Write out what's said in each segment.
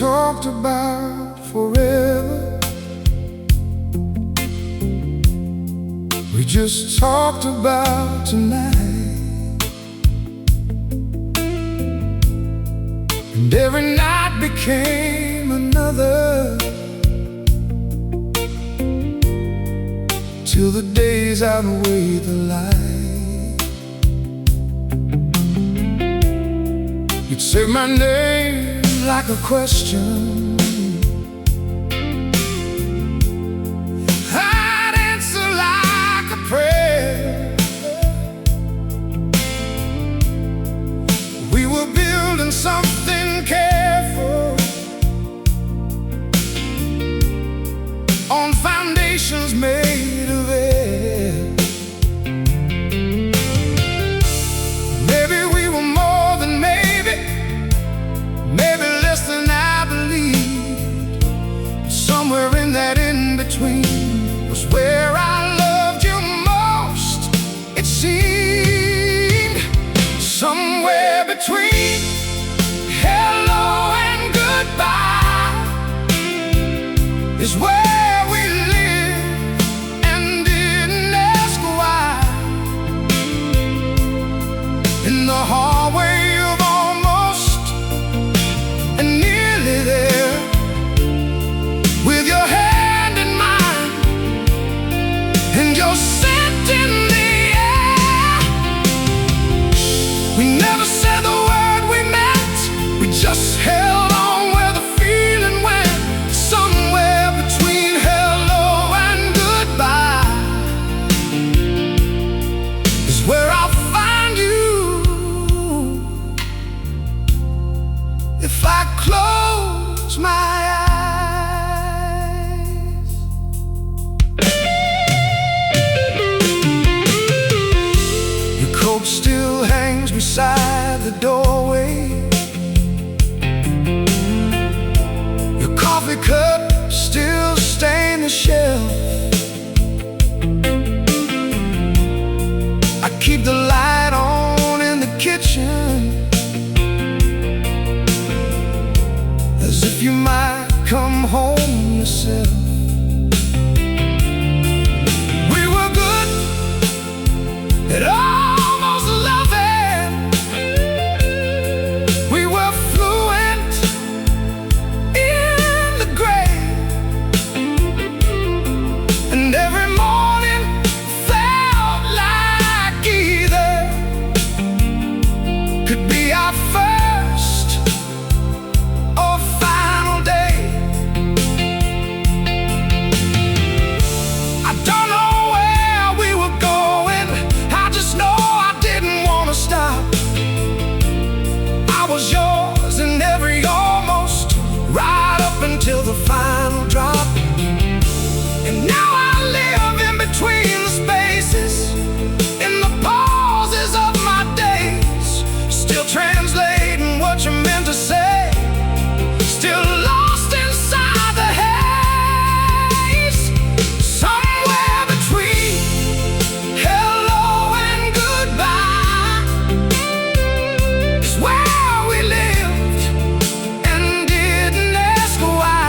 talked about forever. We just talked about tonight. And every night became another, till the days outweigh the light. You'd say my name like a question, I'd answer like a prayer. We were building something careful on foundations made of air. Maybe we were more than maybe, maybe less than I believed. Somewhere in that in-between was where I loved you most, it seemed. Somewhere between hello and goodbye is where we lived and didn't ask why. In the hallway of almost and nearly there, with your hand in mine and your scent in the air. We never said the word we meant, we just held on where the feeling went. Somewhere between hello and goodbye is where I'll find you if I close my eyes. Your coat still hangs beside the doorway, your coffee cup still stains the shelf. I keep the light on in the kitchen, as if you might come home yourself. We were good at almost loving, we were fluent in the gray, and every morning felt like either could be our first or final day. I don't know where we were going, I just know I didn't want to stop. I was yours in every almost, right up until the final drop. And now I live in between the spaces, in the pauses of my days, still translating what you meant to say, still lost inside the haze. Somewhere between hello and goodbye is where we lived and didn't ask why.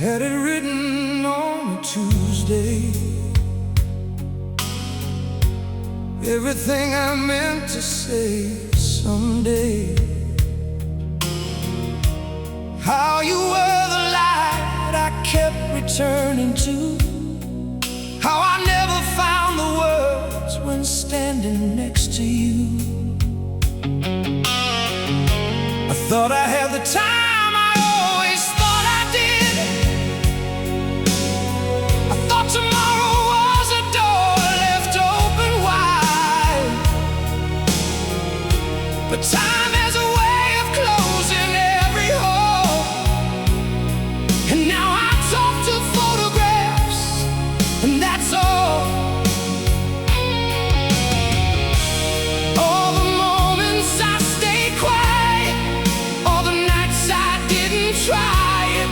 had it written on a Tuesday, everything I meant to say someday. How you were the light I kept returning to, how I never found the words when standing next to you. I thought I had the time I always thought I did. I thought tomorrow was a door left open wide, but time has a way of closing every hole. And now I talk to photographs, and that's all. All the moments I stayed quiet, all the nights I didn't try it,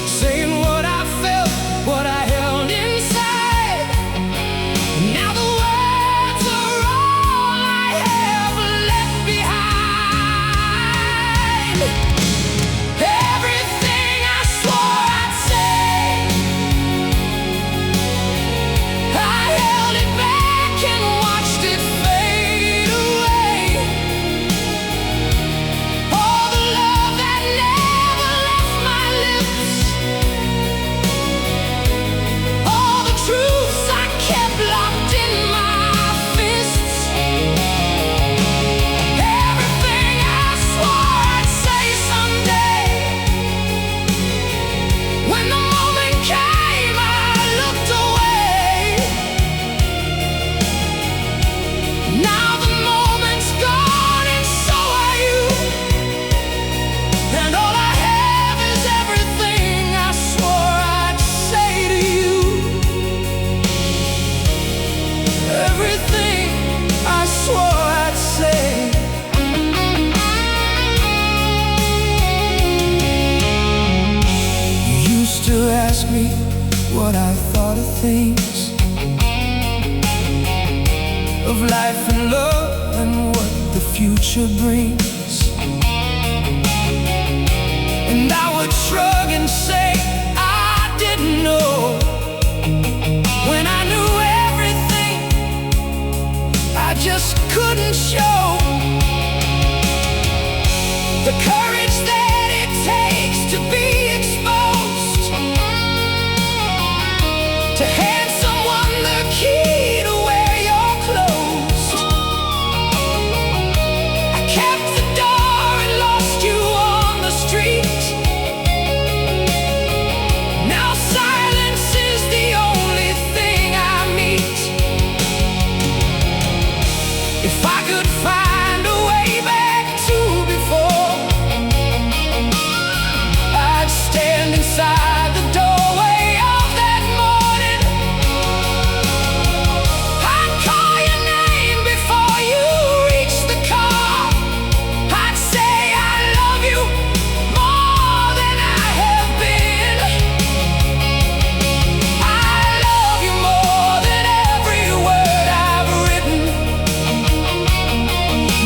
saying what I felt, what I held inside. Now the words are all I have left behind. Everything I swore I'd say, I held it back and watched it fade away. All the love that never left my lips, all the truths I kept locked in my fists, everything I swore I'd say someday. When the moment came, I looked away. Now the moment's gone and so are you, and all I have is everything I swore I'd say to you. Everything I swore I'd say. You used to ask me what I thought of things, of life and love and what the future brings. And I would shrug and say I didn't know, when I knew everything I just couldn't show. The courage that it takes to be exposed, to hand someone the key to wear your clothes. I kept the door and lost you on the street. Now silence is the only thing I meet. If I could find a way back to before, I'd stand inside the doorway of that morning. I'd call your name before you reached the car. I'd say I love you more than I have been. I love you more than every word I've written,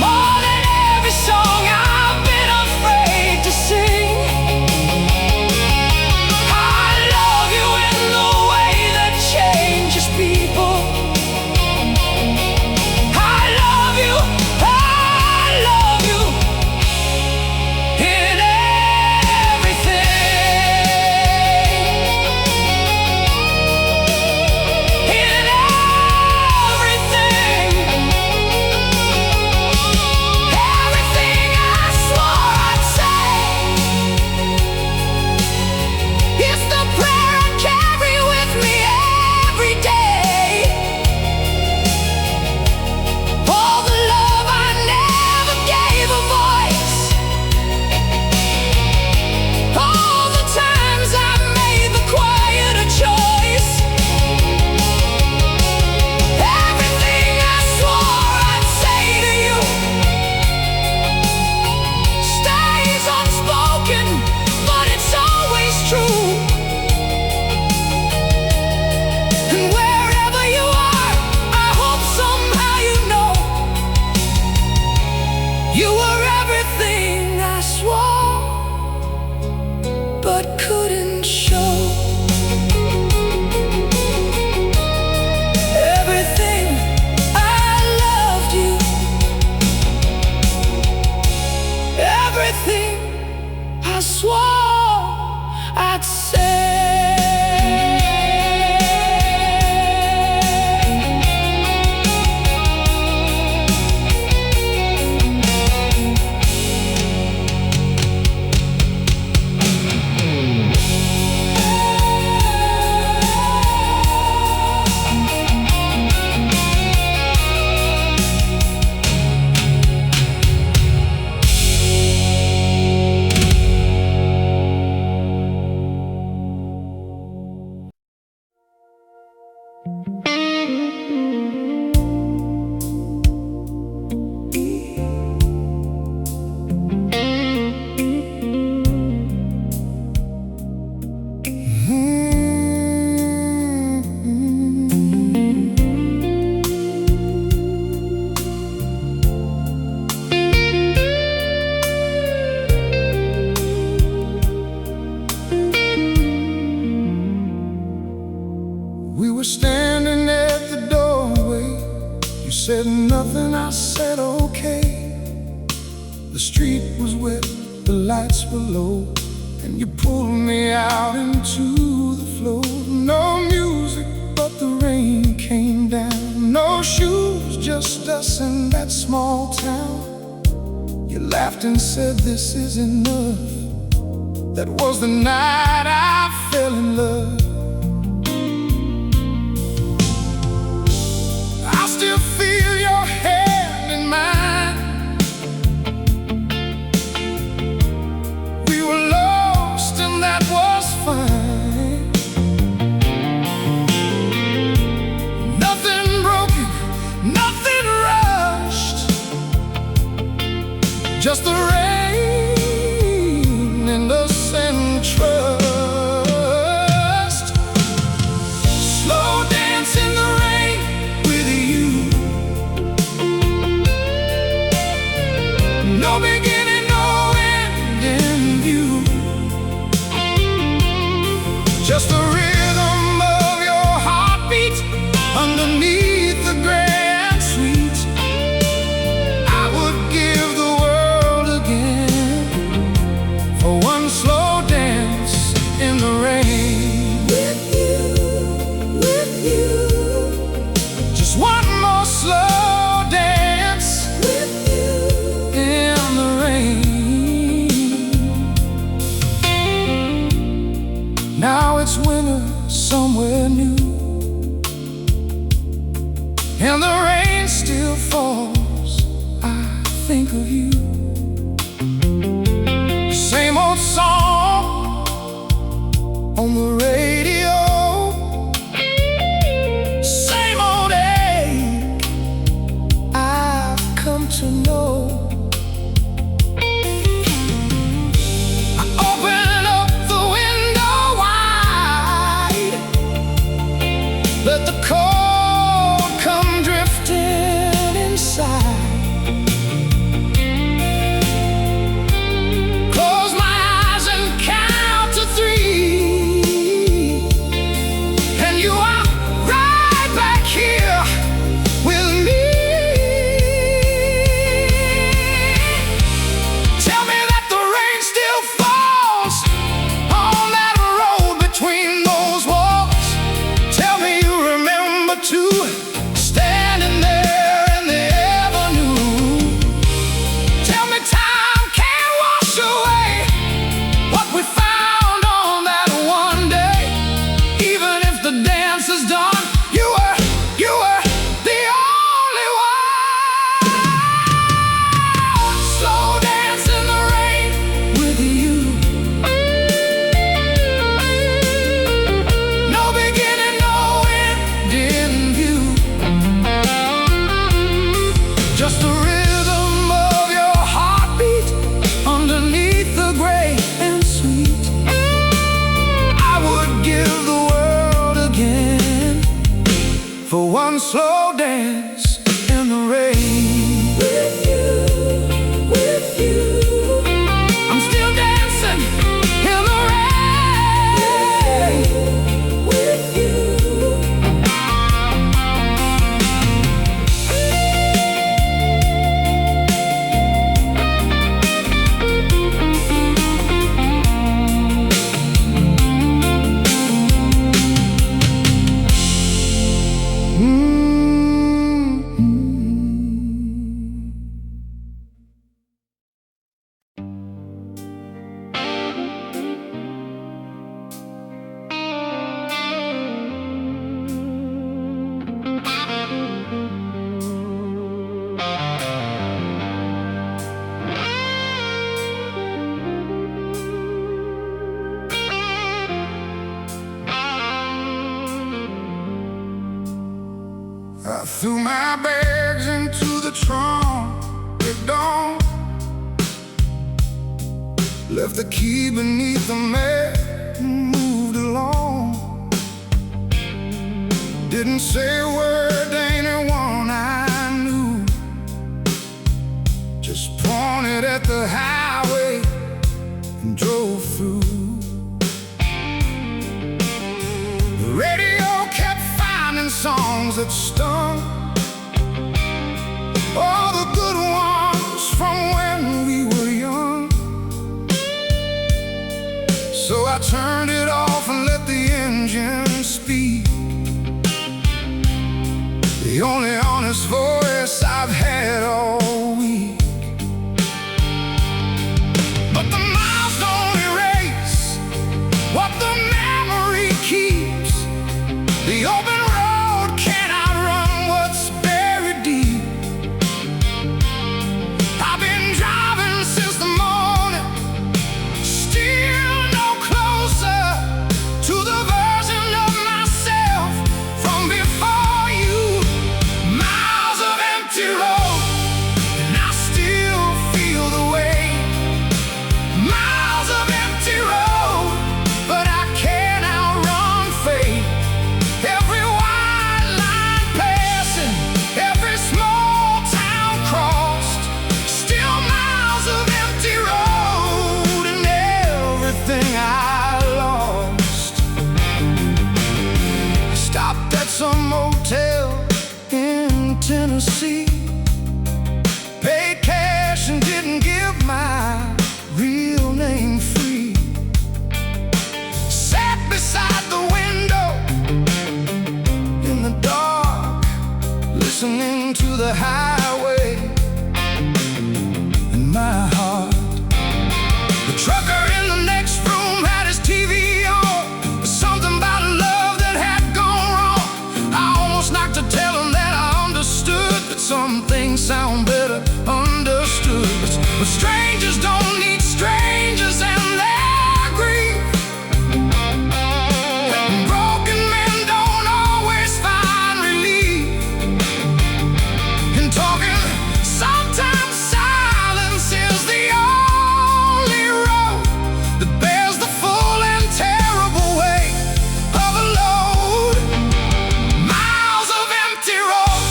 more than every song I've been afraid to sing. I love you in the way that changes people. I love you in everything. In everything. Everything I swore I'd say is the prayer I carry with me every day. All the love I never gave a voice, all the times I made the quieter choice. Everything I swore I'd say to you stays unspoken, but it's always true. And wherever you are, I hope somehow you know you were everything I swore but couldn't show. swore I'd say. We were standing at the doorway. You said nothing, I said okay. The street was wet, the lights were low, and you pulled me out into the floor. No music, but the rain came down. No shoes, just us in that small town. You laughed and said, this is enough. That was the night I fell in love. I still feel your hand in mine. We were lost and that was fine. Nothing broken, nothing rushed, just the rain and us and trust. Slow dance in the rain with you. No beginning, no end in view. Just the rhythm of your heartbeat underneath the gray and sweet. I would give the world again for one slow dance in the rain. With you, just one more slow dance with you in the rain. Now it's winter somewhere new, and the rain still falls. I think of you. Same old song on the radio, same old ache I've come to know. I open up the window wide, let the cold come drifting inside. Close my eyes and count to 3, and you are right back here with me. Tell me that the rain still falls on that road between those walls. Tell me you remember too, standing there in the avenue. Tell me time can't wash away what we found on that one day. Even if the dance is done, you were the only one. Slow dance in the rain with you. No beginning, no end in view. Just the rhythm of your heartbeat underneath the gray and sweet. threw my bags into the trunk at dawn, left the key beneath the mat and moved along. Didn't say a word to anyone I knew, just pointed at the highway and drove through. The radio kept finding songs that stung, all the good ones from when we were young. So I turned it off and let the engine speak, the only honest voice I've had all week. But the miles don't erase what the memory keeps. The open road can't outrun what's buried deep. I've been driving since the morning, still no closer to the version of myself from before you. Miles of empty road, and I still feel the weight. Miles of empty road, but I can't outrun fate. Every white line passing, every small town crossed, still miles of empty road and everything I lost. Stopped at some motel in Tennessee, paid cash and didn't give my real name free. Sat beside the window in the dark, listening to the highway in my heart. The trucker in the next room had his TV on, something about love that had gone wrong. I almost knocked to tell him that I understood, but some things sound better understood. But strangers don't need strangers and their grief. Broken men don't always find relief in talking. Sometimes silence is the only road that bears the full and terrible weight of a load. Miles of empty road,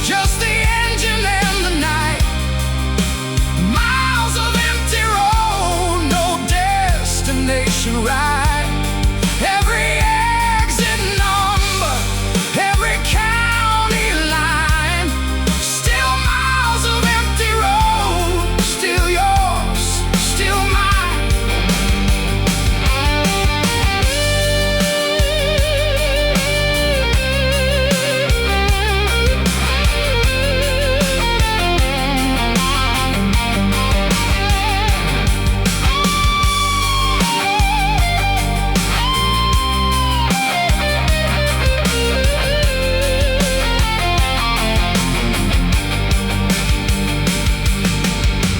just the engine and the night. Miles of empty road, no destination right. Every exit number, every county line, still miles of empty road, still yours, still mine.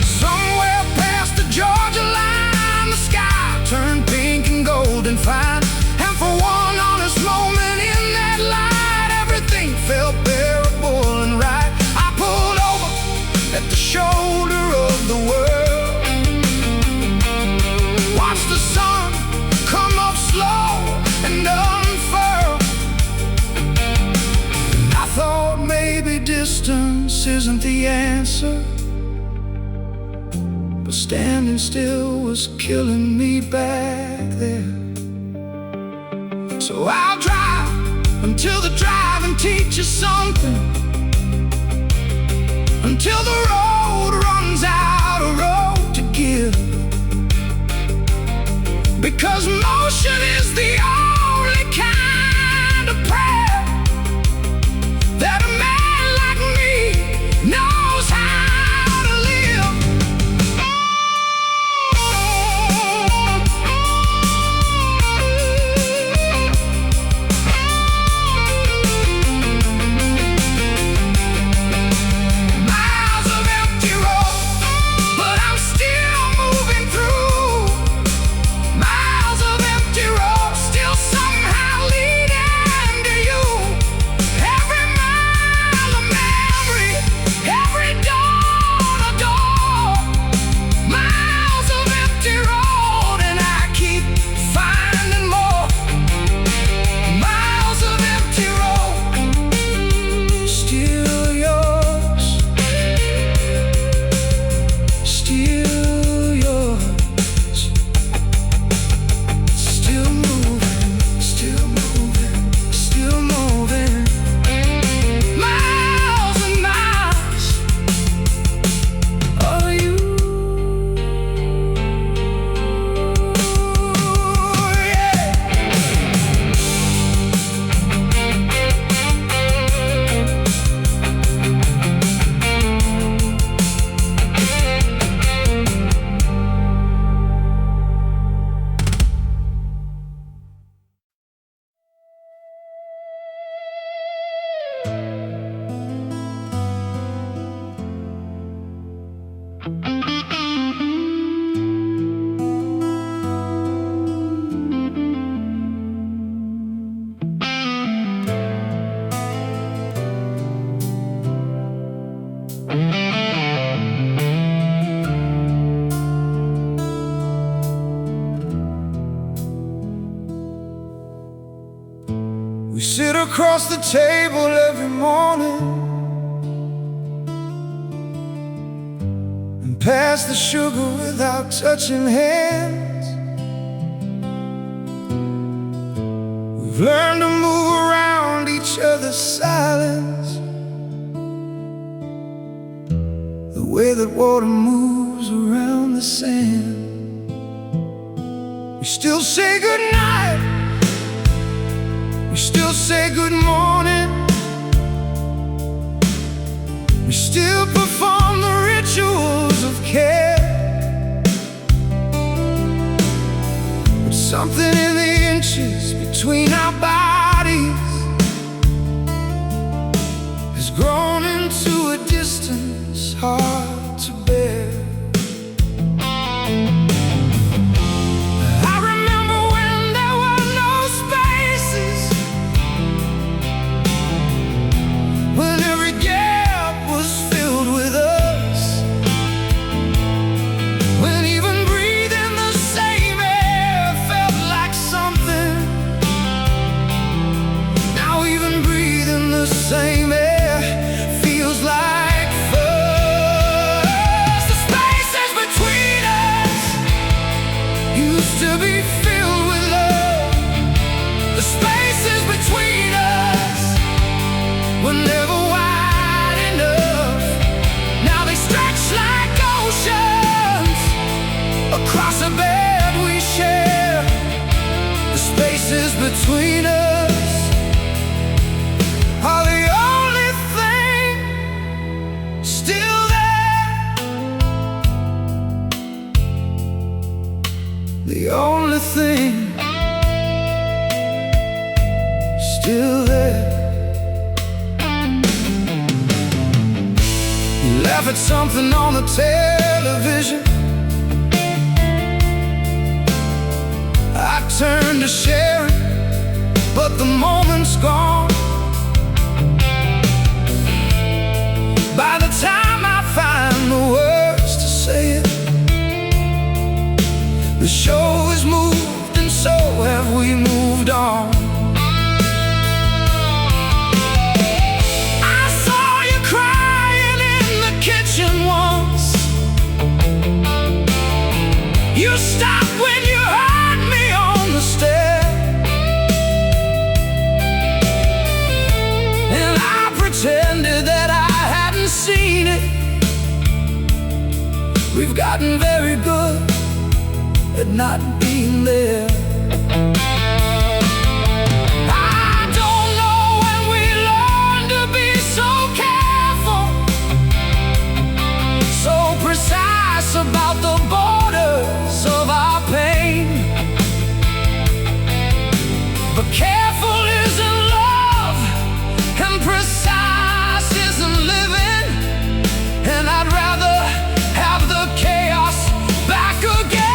Somewhere past the Georgia line, the sky turned pink and golden fine. And for one honest moment in that light, everything felt bearable and right. I pulled over at the shoulder of the world, watched the sun come up slow and unfurl. And I thought maybe distance isn't the answer, but standing still was killing me back there. So I'll drive until the driving teaches something, until the road runs out of road to give. Because motion is the only kind of prayer that a man like me knows how to live. Miles of empty road, but I'm still moving through. Miles of empty road, still somehow lead. We sit across the table every morning and pass the sugar without touching hands. We've learned to move around each other's silence, the way that water moves around the sand. We still say goodnight, we still say good morning, we still perform the rituals of care. But something in the inches between our bodies has grown into a distance hard to bear. Same air feels like first. The spaces between us used to be filled with love. The spaces between us were never wide enough. Now they stretch like oceans across a bed we share. The spaces between us are the only thing still there. The only thing still there. You laugh at something on the television, I turn to share it, but the moment's gone. By the time I find the words to say it, the show has moved, and so have we moved on. I saw you crying in the kitchen once. You stopped when you heard me on the stair, and I pretended that I seen it. We've gotten very good at not being there. I don't know when we learn to be so careful, so precise about the borders of our pain. But careful isn't love, and precise isn't living. And I'd rather have the chaos back again.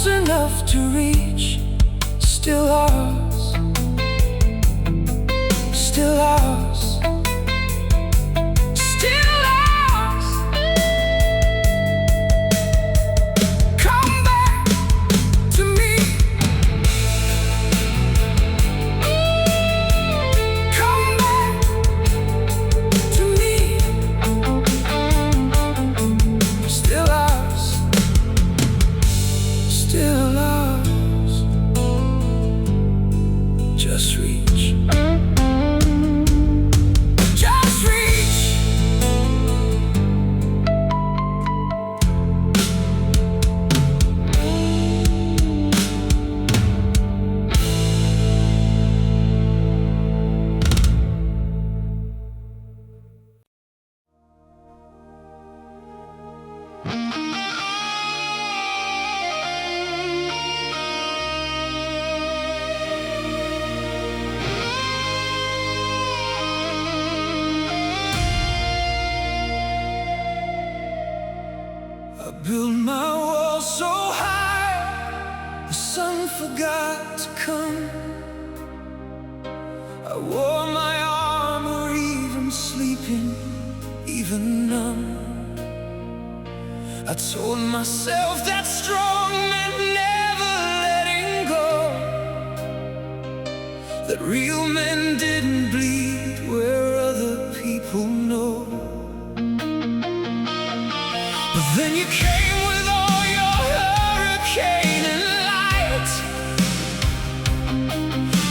close enough to reach, still ours, still ours, still ours. Come back to me. Come back to me. Still ours, still ours. Just reach, just reach. I built my wall so high, the sun forgot to come. I wore my armor, even sleeping, even numb. I told myself that strong meant never letting go, that real men didn't bleed where other people know. But then you came with all your hurricane and light,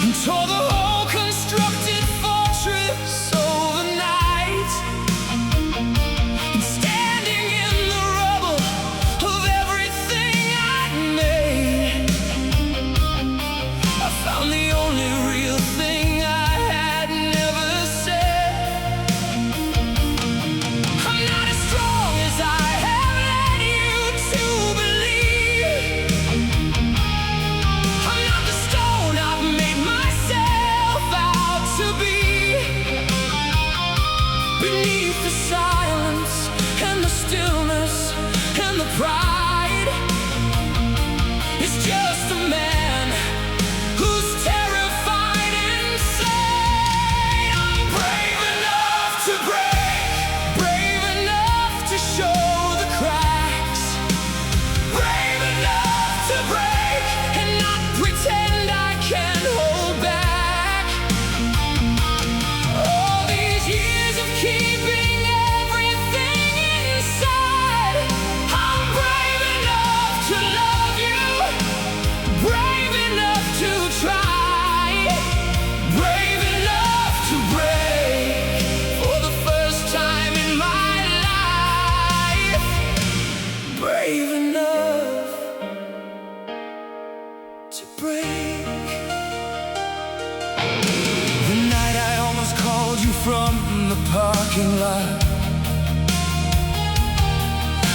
and tore the whole constructed fortress overnight. And standing in the rubble of everything I'd made, I found the only real thing I had never said. I'm not as strong as I have led you to believe. I'm not the stone I've made myself out to be. Beneath the silence and the stillness and the pride, it's just a man who's terrified inside. I'm brave enough to break, brave enough to show the cracks, brave enough to break and not pretend I can hold back. All these years of keeping everything inside, I'm brave enough to love you, brave enough to try, brave enough to break for the first time in my life, brave enough to break. The night I almost called you from the parking lot,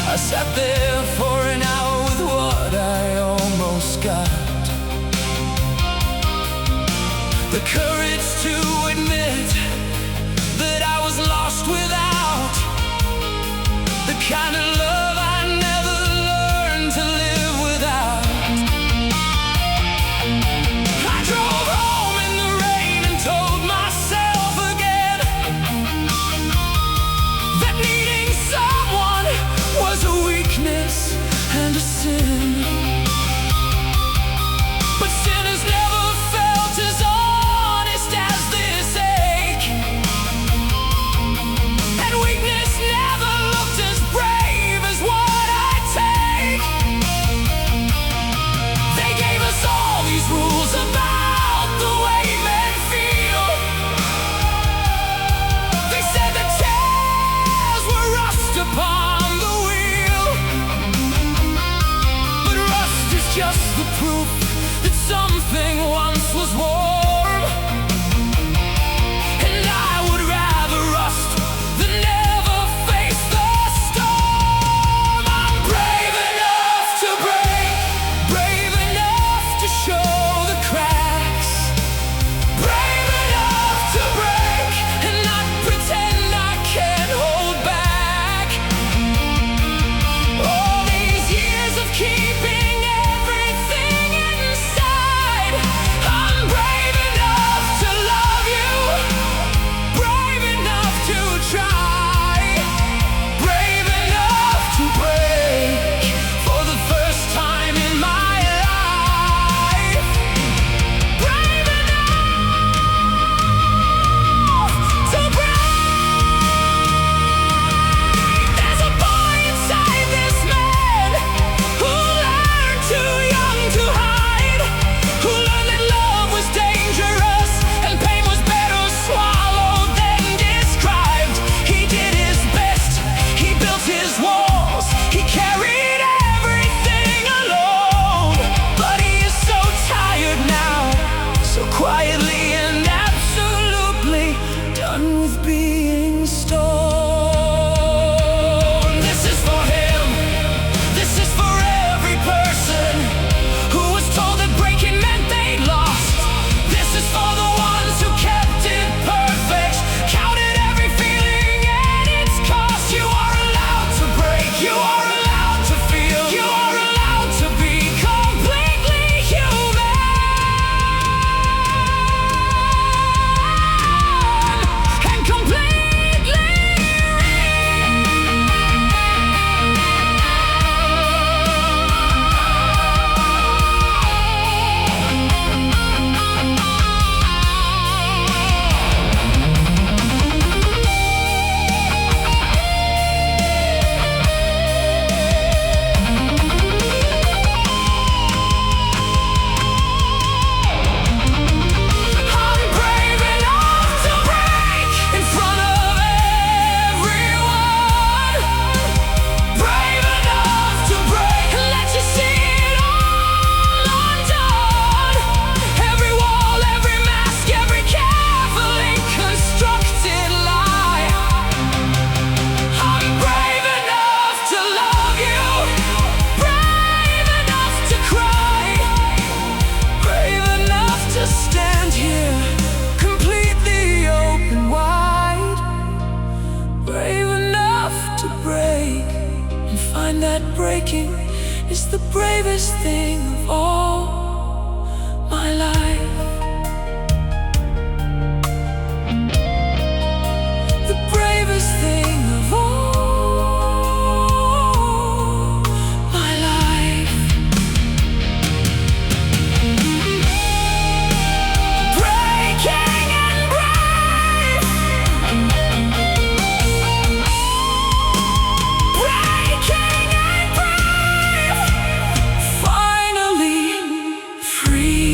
I sat there for an hour with what I almost got. The courage to admit that I was lost without the kind of love I never learned to live without. I drove home in the rain and told myself again that needing someone was a weakness and a sin. But sinners never felt as honest as this ache, and weakness never looked as brave find that breaking is the bravest thing of all my life. The bravest thing of all my life. Breaking and brave. Breaking and brave. Finally free.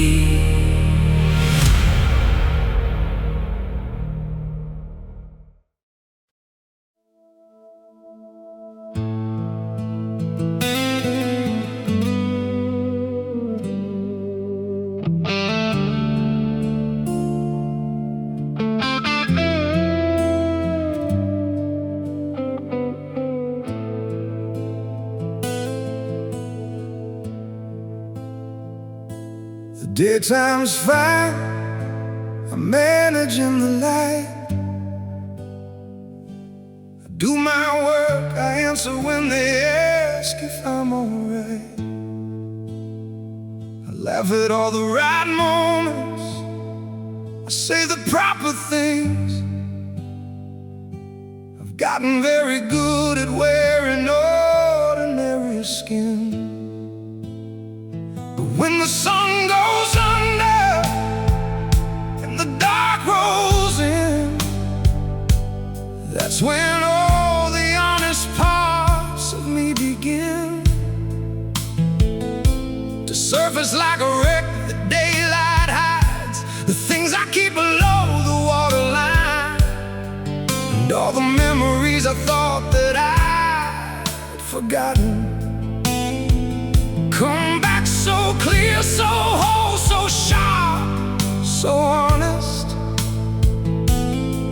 The daytime's fine, I'm managing the light. I do my work, I answer when they ask if I'm alright. I laugh at all the right moments, I say the proper things. I've gotten very good at wearing ordinary skin. When the sun goes under and the dark rolls in, that's when all the honest parts of me begin to surface like a wreck that daylight hides, the things I keep below the waterline, and all the memories I thought that I'd forgotten come back so clear, so whole, so sharp, so honest.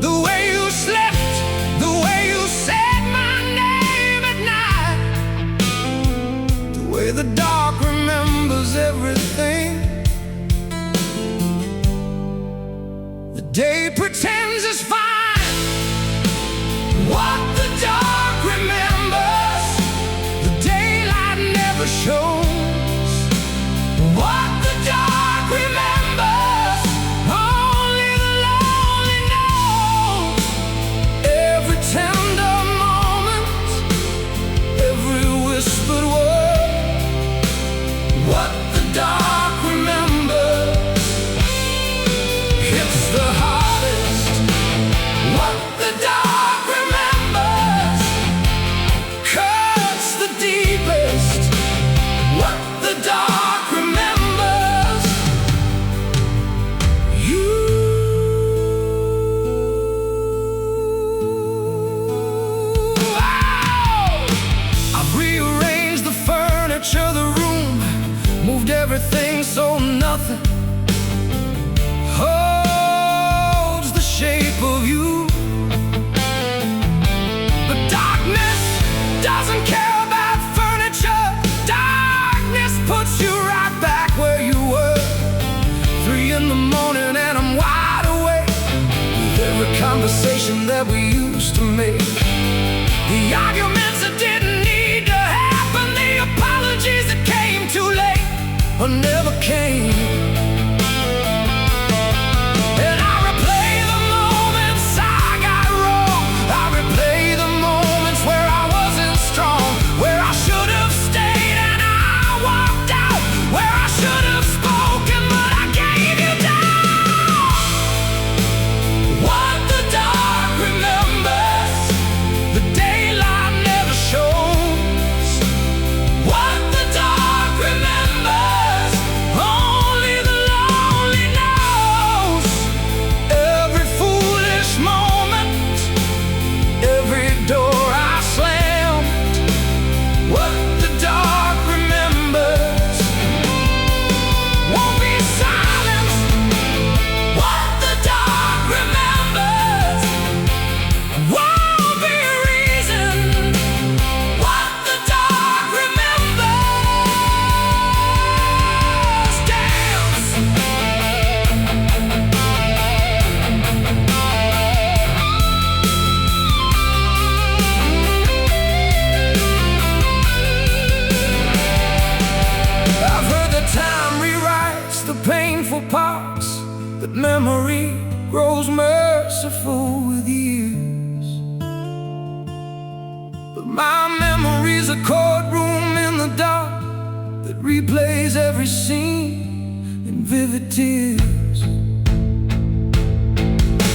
The way you slept, the way you said my name at night, the way the dark remembers everything. The day pretends it's fine, what the dark remembers, the daylight never shows. What the dark remembers, only but memory grows merciful with years. But my memory's a courtroom in the dark that replays every scene in vivid tears.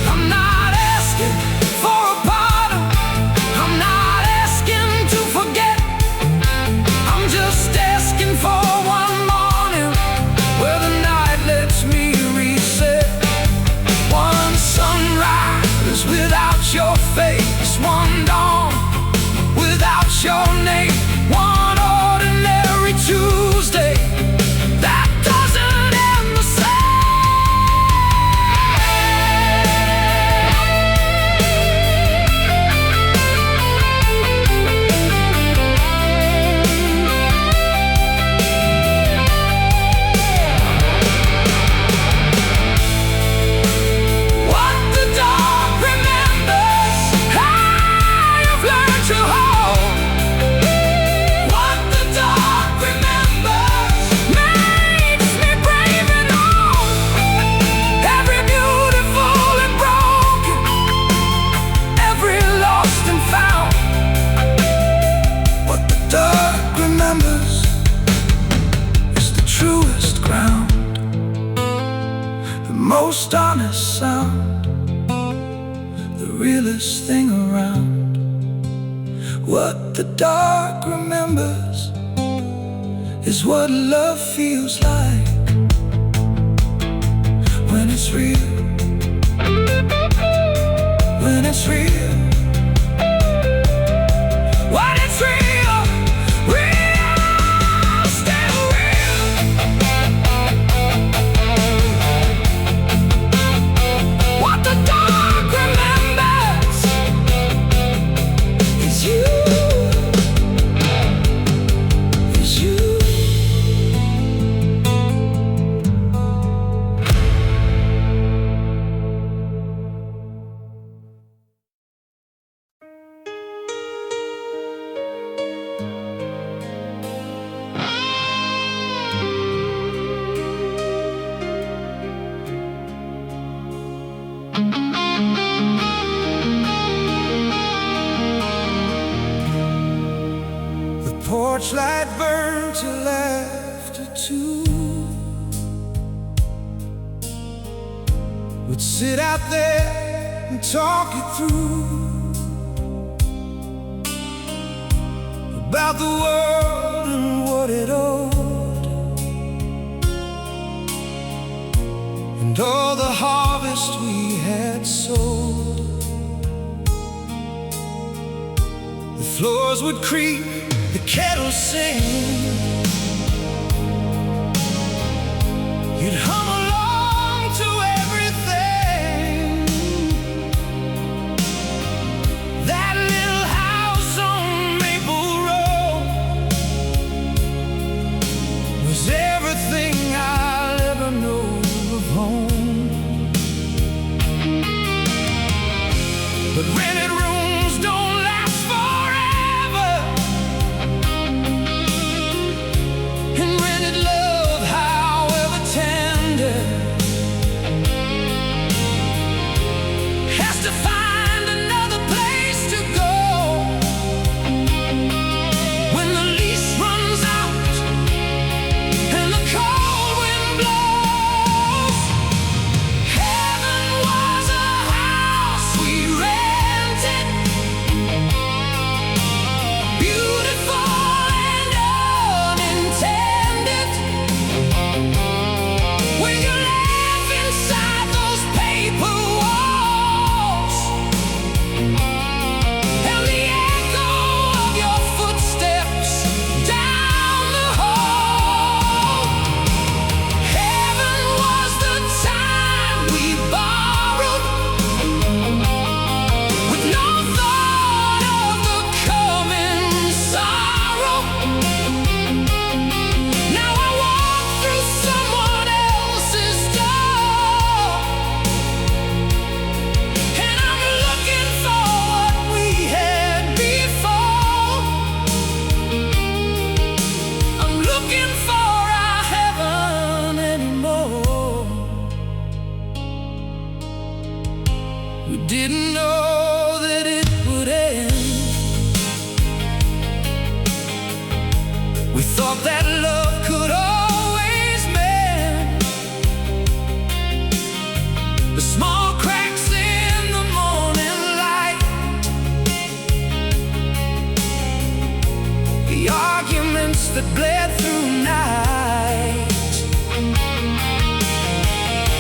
I'm not asking for a pardon, I'm not asking to forget. I'm just asking for one morning where the night lets me reset. One sunrise without your face, one dawn without your name, one ordinary Tuesday that doesn't end the what the dark remembers, I have learned to hold. What the dark remembers makes me brave and old. Every beautiful and broken, every lost and found. What the dark remembers is the truest ground, the most honest sound, the realest thing around. What the dark remembers is what love feels like when it's real, when it's real, when it's real, real, still real. What the dark remembers is you, is you. The porch light burned till after 2. We'd sit out there and talk it through about the world and what it owed, and all the harvest we had sowed. The floors would creak, the kettle sing. You'd hum along to everything. That little house on Maple Road was everything I'll ever know of home. But rented rooms don't last forever, and rented love, however tender, thought that love could always mend the small cracks in the morning light, the arguments that bled through night.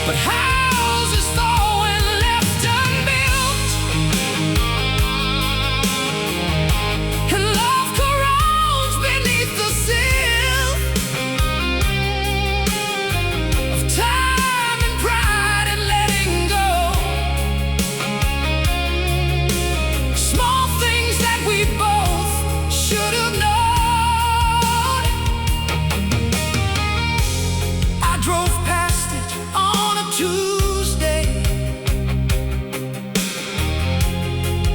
But houses fall when left unbuilt, and love corrodes beneath the sill of time and pride and letting go. Small things that we both should have known. I drove past it on a Tuesday,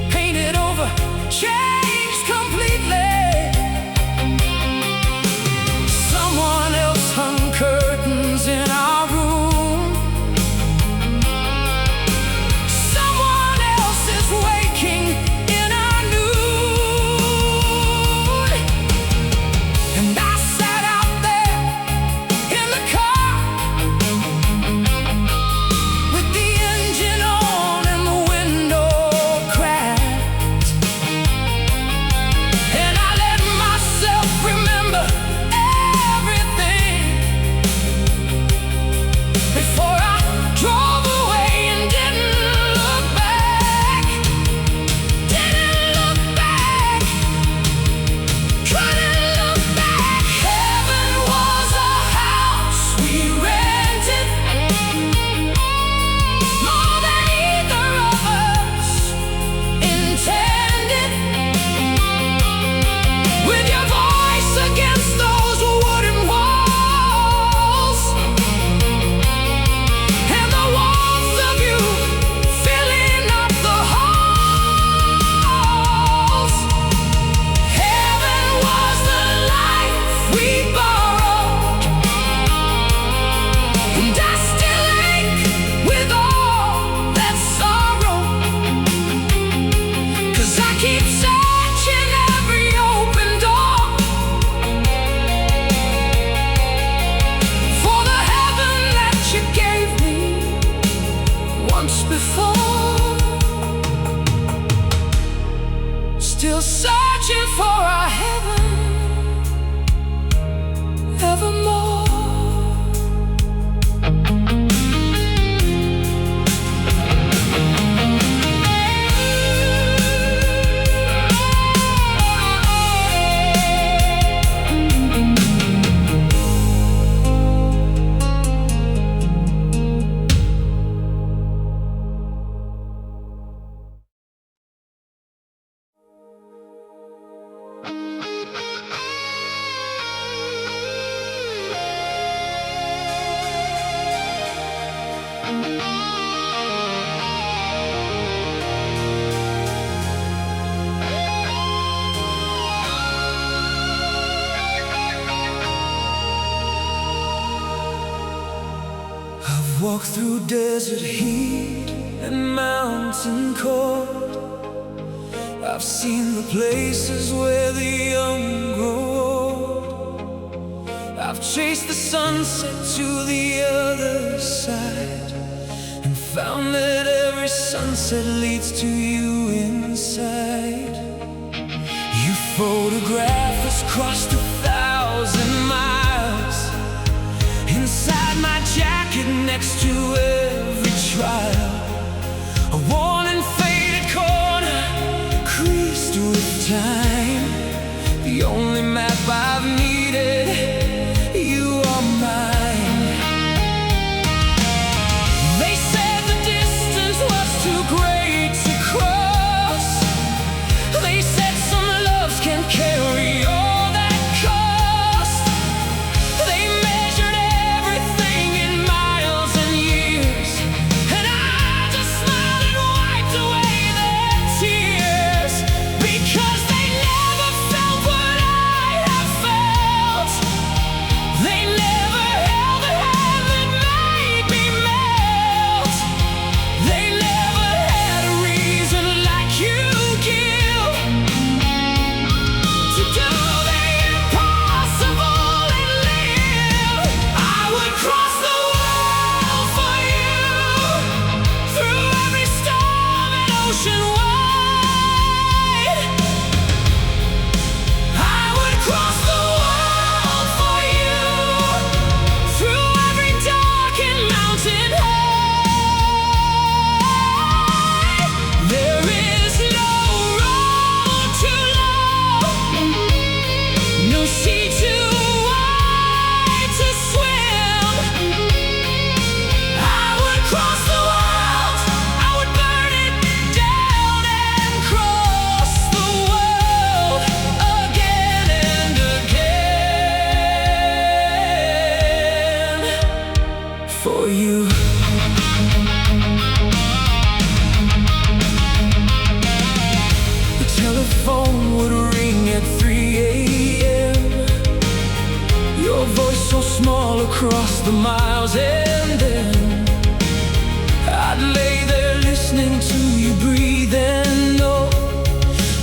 painted over, changed completely. Someone else hung curtains in our room. Someone else is waking in our noon. And I sat out there in the car with the engine on and the window cracked, and I let myself remember everything before I drove away and didn't look back. Didn't look back, couldn't look back. Heaven was a house we rented, more than either of us intended. With your voice against those wooden walls, and the warmth of you filling up the halls. Heaven was the life we borrowed, and I still ache with all that sorrow, 'cause I keep searching every open door for the heaven that you gave me once before. Still searching for our heaven evermore. I've walked through desert heat and mountain cold. I've seen the places where the young grow old. I've chased the sunset to the other side, and found that every sunset leads to you inside. You photograph us crossed 1,000 miles, inside my jacket next to every trial. A worn and faded corner creased with time. The only map I've needed, you are mine. They said the distance was too great to cross. They said some loves can't carry all that cost. They measured everything in miles and years, and I just smiled and wiped away their tears, because they never felt what I have felt. They never held a hand that made me melt. They never had a reason like you give. across the miles, and then I'd lay there listening to you breathe and know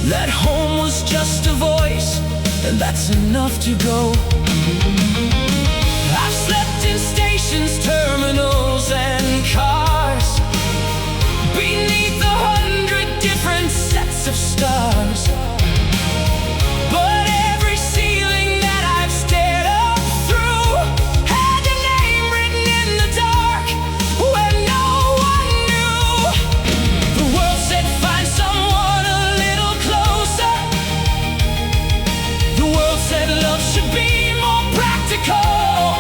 that home was just a voice, and that's enough to go. I've slept in stations, terminals, and cars, beneath 100 different sets of stars. But every ceiling that I've stared up through had a name written in the dark where no one knew. The world said find someone a little closer. The world said love should be more practical.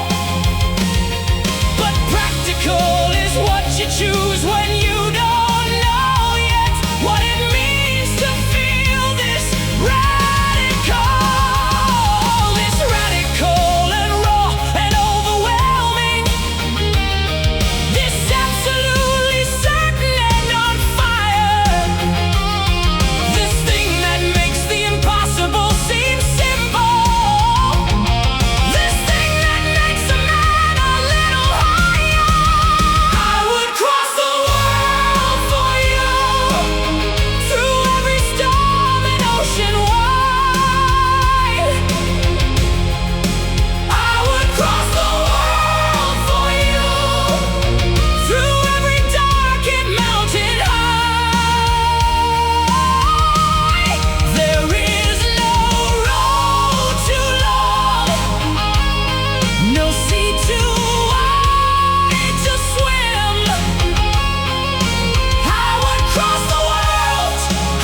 But practical is what you choose when you don't know yet what it means to feel this radical. This radical and raw and overwhelming. This absolutely certain and on fire. This thing that makes the impossible seem simple. This thing that makes a man a little higher. I would cross the world for you, through every storm and ocean wide. I would cross the world for you, through every dark and mountain high. There is no road too long, no sea too wide to swim. I would cross the world,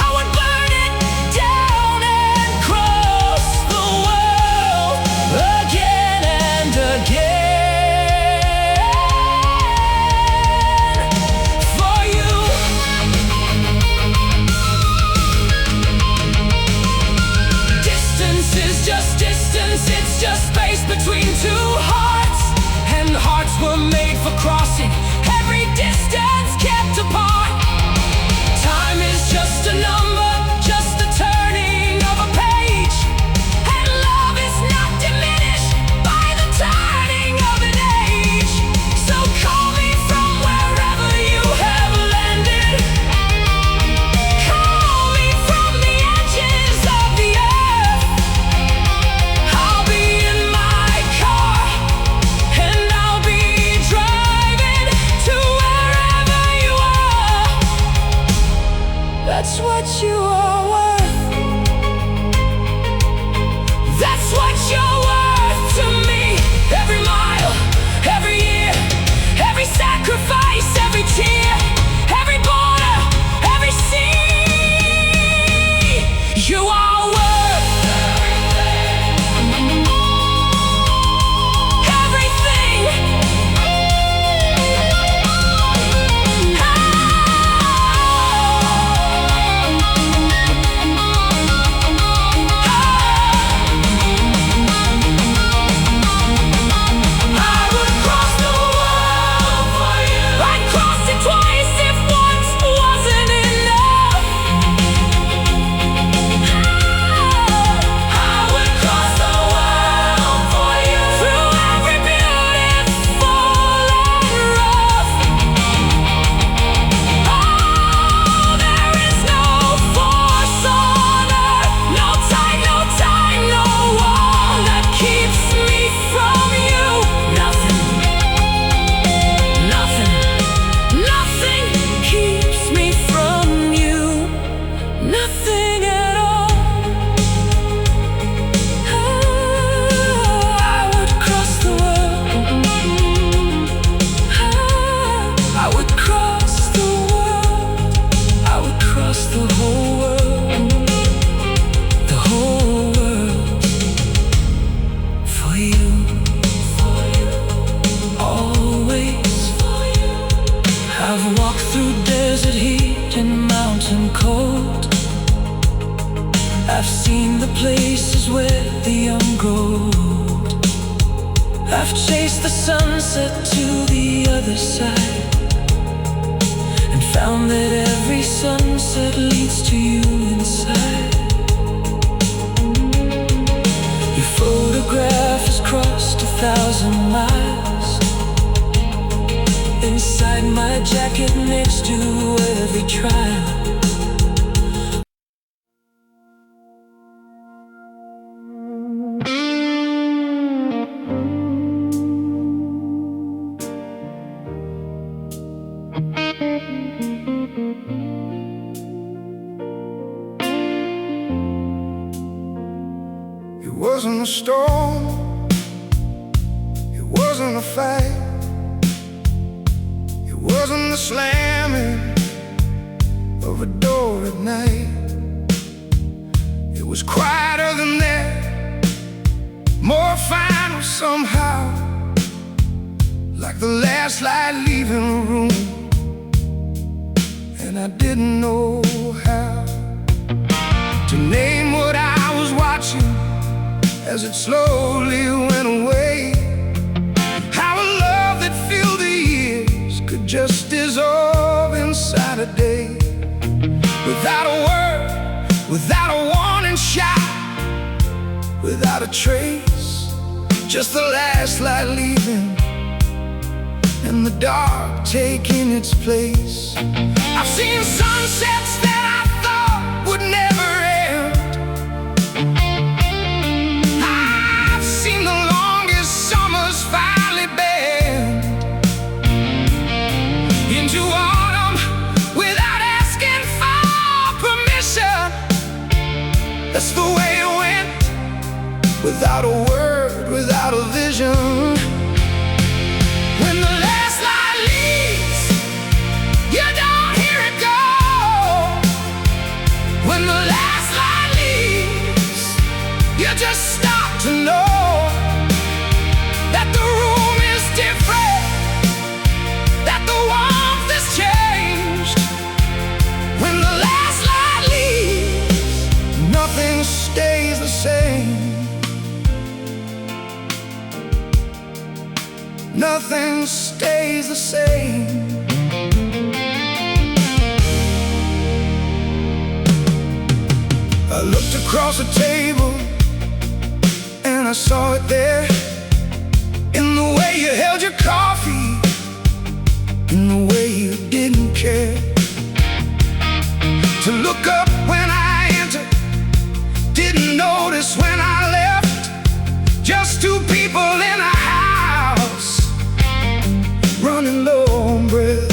I would burn it down and cross the world again and again for you. Distance is just distance, it's just space between two hearts, and hearts were made for crossing every distance kept apart. Time is just a number, just the turning of a page, and love is not diminished by the turning of an age. So call me from wherever you have landed. Call me from the edges of the earth. I'll be in my car, and I'll be driving to wherever you are. That's what you are worth. That's what you're worth to me. Every mile, every year, every sacrifice, every tear, every border, every sea. You are worth everything. I would cross the world for you. I'd cross it twice if once wasn't enough. I would cross the world for you, through every beautiful and rough. Oh, there is no force on earth, no time, no wall that keeps me from you. Nothing keeps me from you. Nothing at all. I would cross the world. I would cross the world. I would cross the whole world. The whole world for you. Always for you. I've walked through desert heat and mountain cold. I've seen the places where the young grow old. I've chased the sunset to the other side, and found that every sunset leads to you inside. Your photograph has crossed 1,000 miles. inside my jacket next to every trial. It wasn't a storm, it wasn't a fight, it wasn't the slamming of a door at night. It was quieter than that, more final somehow, like the last light leaving a room, and I didn't know how to name what I was watching as it slowly went away. How a love that filled the years could just dissolve inside a day, without a word, without a warning shot, without a trace, just the last light leaving and the dark taking its place. I've seen sunsets that I thought would never end. I've seen the longest summers finally bend into autumn without asking for permission. That's the way it went, without a word, without a vision. When the last light leaves, you don't hear it go. When the last light leaves, you just stop to know that the room is different, that the warmth has changed. When the last light leaves, nothing stays the same. Nothing stays the same. I looked across the table and I saw it there, in the way you held your coffee, in the way you didn't care to look up when I entered, didn't notice when I left. Just two people in a house, running low on breath.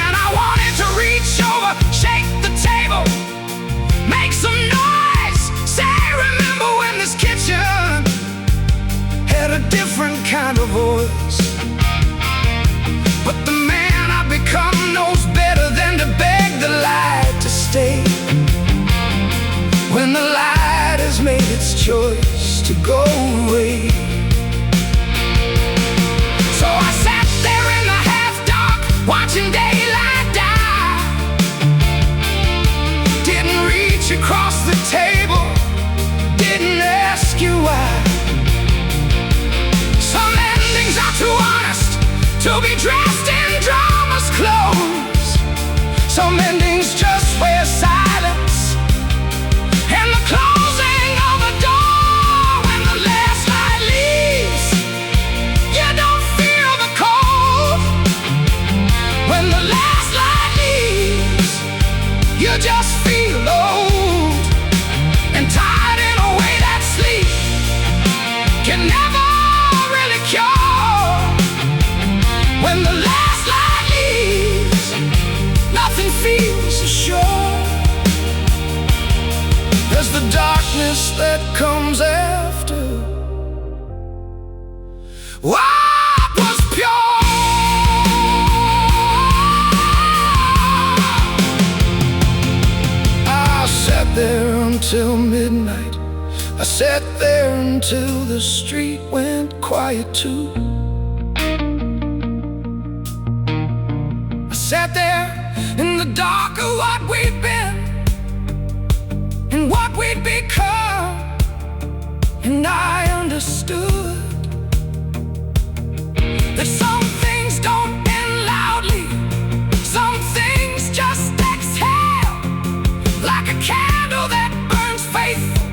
And I wanted to reach over, shake the table, make some noise, say, remember when this kitchen had a different kind of voice. But the man I've become knows better than to beg the light to stay, when the light has made its choice to go away. So I sat there in the half-dark, watching daylight die. Didn't reach across the table, didn't ask you why. Some endings are too honest to be dressed in drama's clothes. Some endings just wear silence and the closing of a door. When the last light leaves, you don't feel the cold. When the last light leaves, you just feel old and tired in a way that sleep can never really cure. When the last light leaves, nothing feels as sure as the darkness that comes after what was pure. I sat there until midnight, I sat there until the street went quiet too. I sat there in the dark of what we'd been and what we'd become, and I understood that some things don't end loudly, some things just exhale, like a candle that burns faithful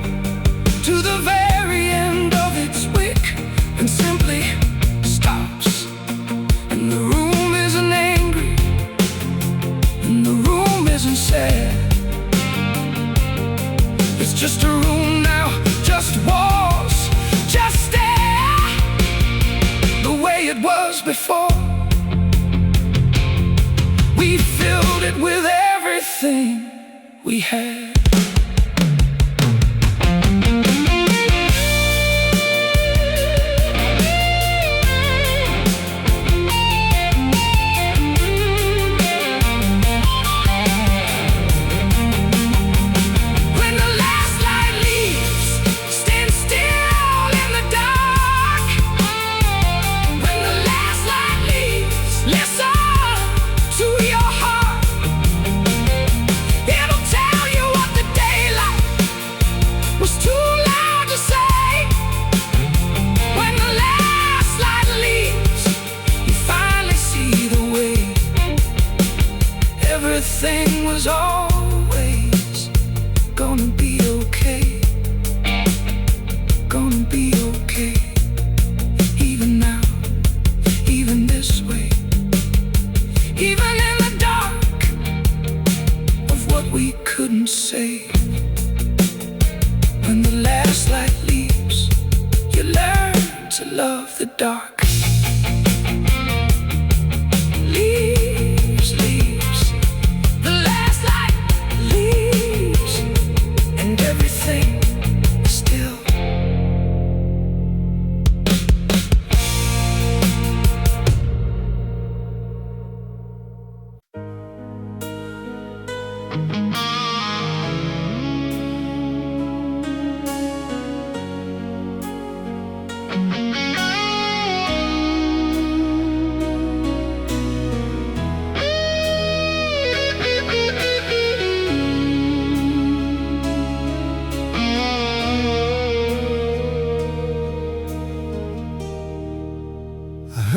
to the very end of its wick and simply stops and It's just a room now, just walls, just air, the way it was before. We filled it with everything we had. Everything was always gonna be okay. Gonna be okay. Even now, even this way, even in the dark of what we couldn't say. When the last light leaves, you learn to love the dark.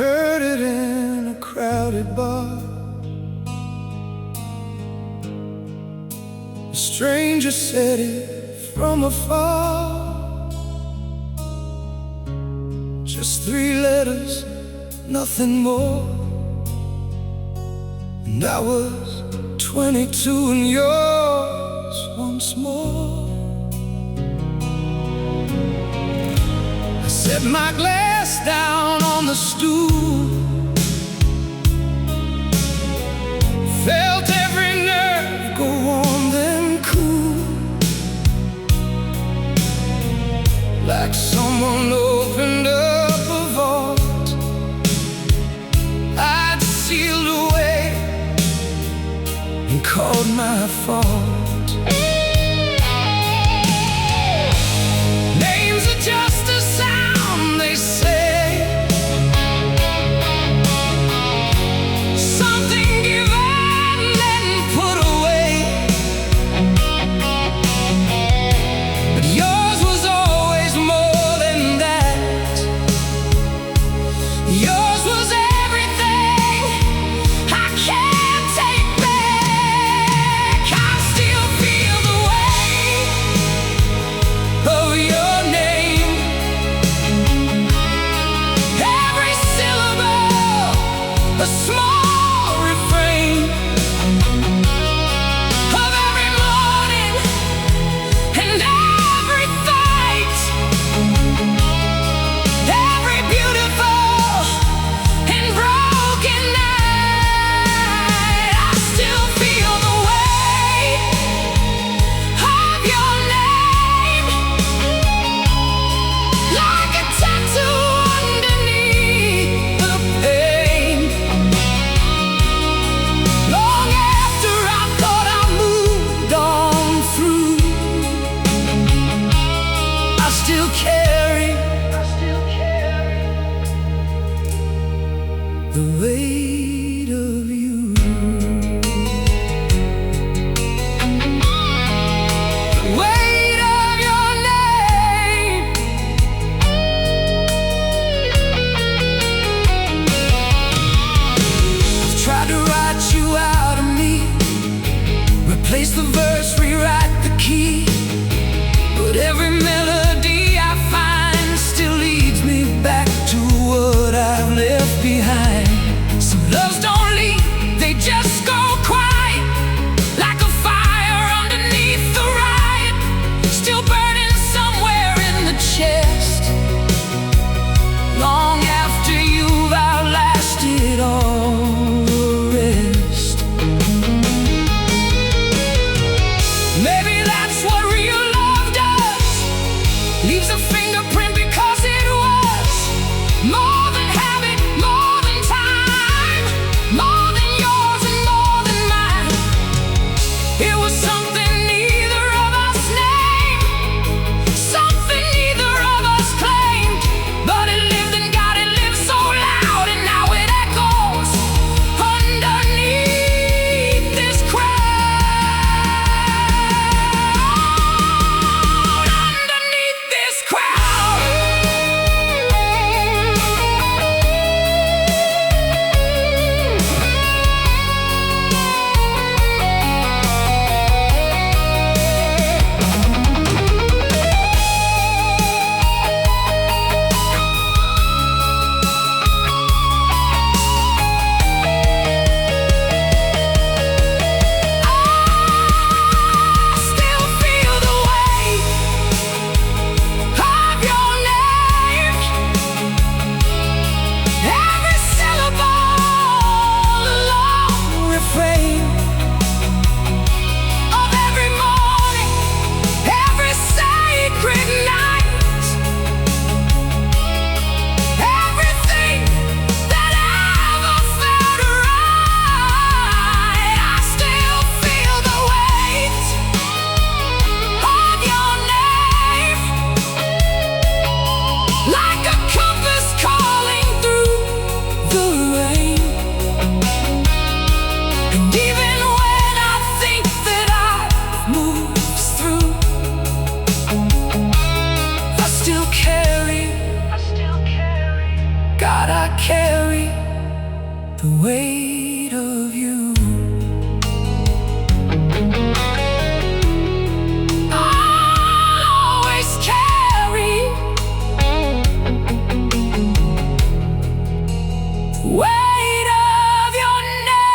Heard it in a crowded bar. A stranger said it from afar. Just 3 letters, nothing more. And I was 22 and yours once more. I set my glass down on the stool, felt every nerve go warm then cool, like someone opened up a vault I'd sealed away and called my fault. Names are just a sound, they say. A small refrain of every morning and every fight, every beautiful and broken night. I still feel the weight of your name, like a tattoo underneath the pain. Long after I thought I moved on through, I still carry the weight of you. The weight of your name. I've tried to write you out of me, replace the verse, rewrite the key, but every melody I find still leads me back to what I've left behind. weight of you. Always carry weight of your name.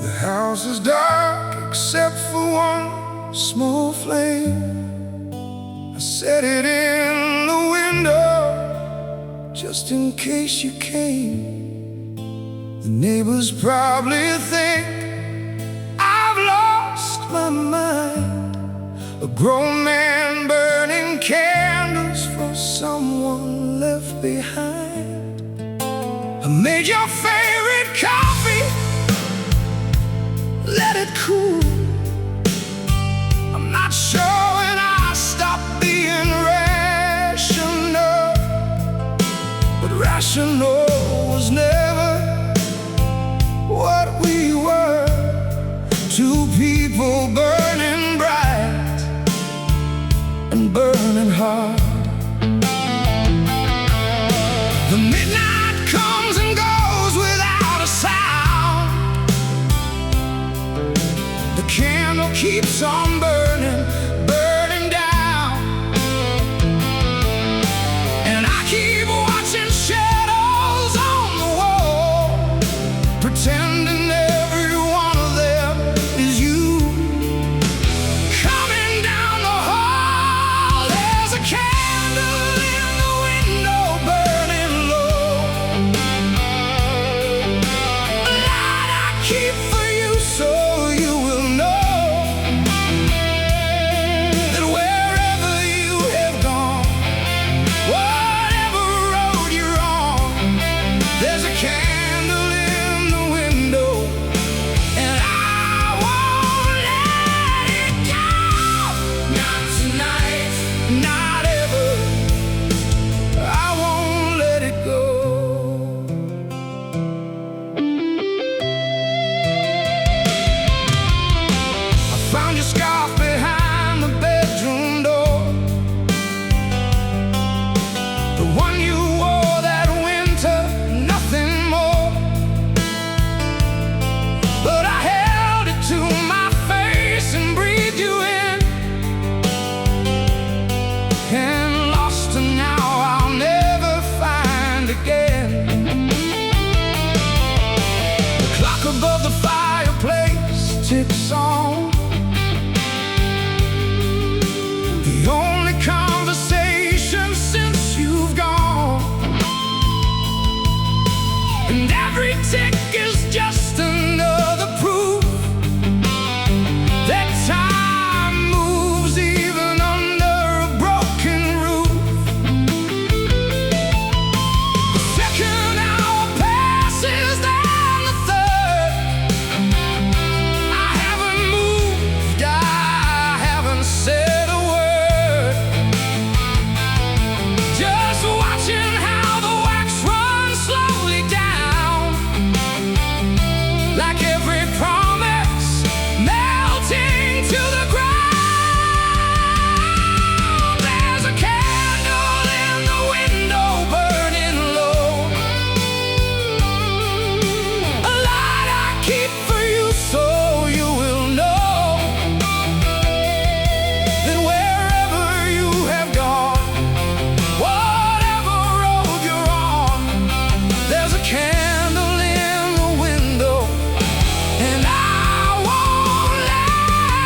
The house is dark except for one small flame. I set it in the window just in case you came. The neighbors probably think I've lost my mind. A grown man burning candles for someone left behind. I made your favorite coffee, let it cool. I'm not sure when I stopped being rational, but rational was never what we were. Two people burning bright and burning hard. The midnight comes and goes without a sound. The candle keeps on burning, burning down. And I keep watching shadows on the wall, pretending every one of them is you. Coming down the hall, there's a candle in the window burning low. A light I keep for you so you will know that wherever you have gone, whatever road you're on, there's a candle in the window, and I won't let it go. Not tonight, not ever. I won't let it go. I found your scarf behind the bedroom door, the one you wore that winter, nothing more. But I held it to my face and breathed you in, and lost her now I'll never find again. The clock above the fireplace ticks on. The only conversation since you've gone, and every tick is just another proof that time moves even under a broken roof. The second hour passes, then the third. I haven't moved, I haven't said a word. Just watching how the wax runs slowly down, like every promise melting to the ground. There's a candle in the window burning low, a light I keep for you so you will know that wherever you have gone, whatever road you're on, there's a candle in the window, and I won't let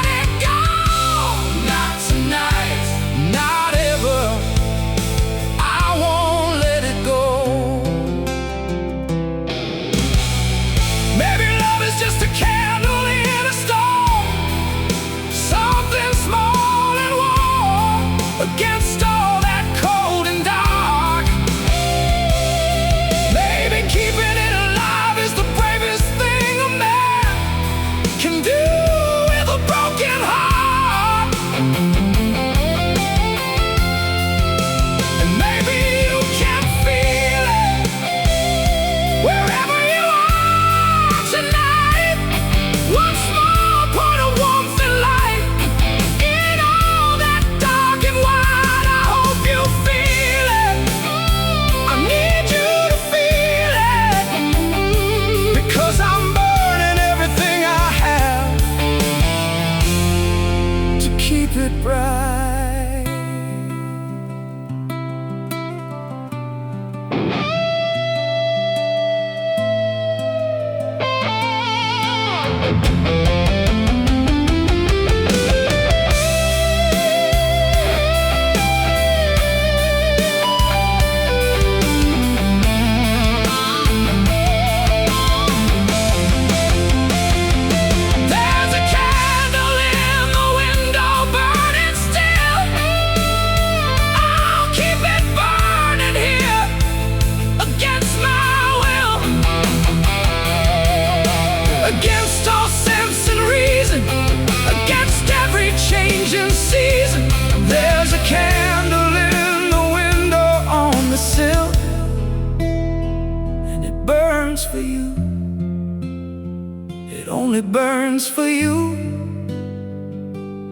only burns for you.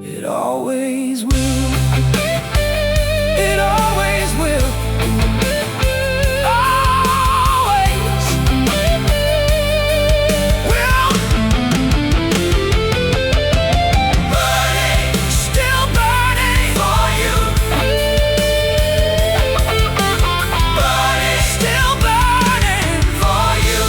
It always will. It always will. Always will. Burning, still burning for you. Burning, still burning for you.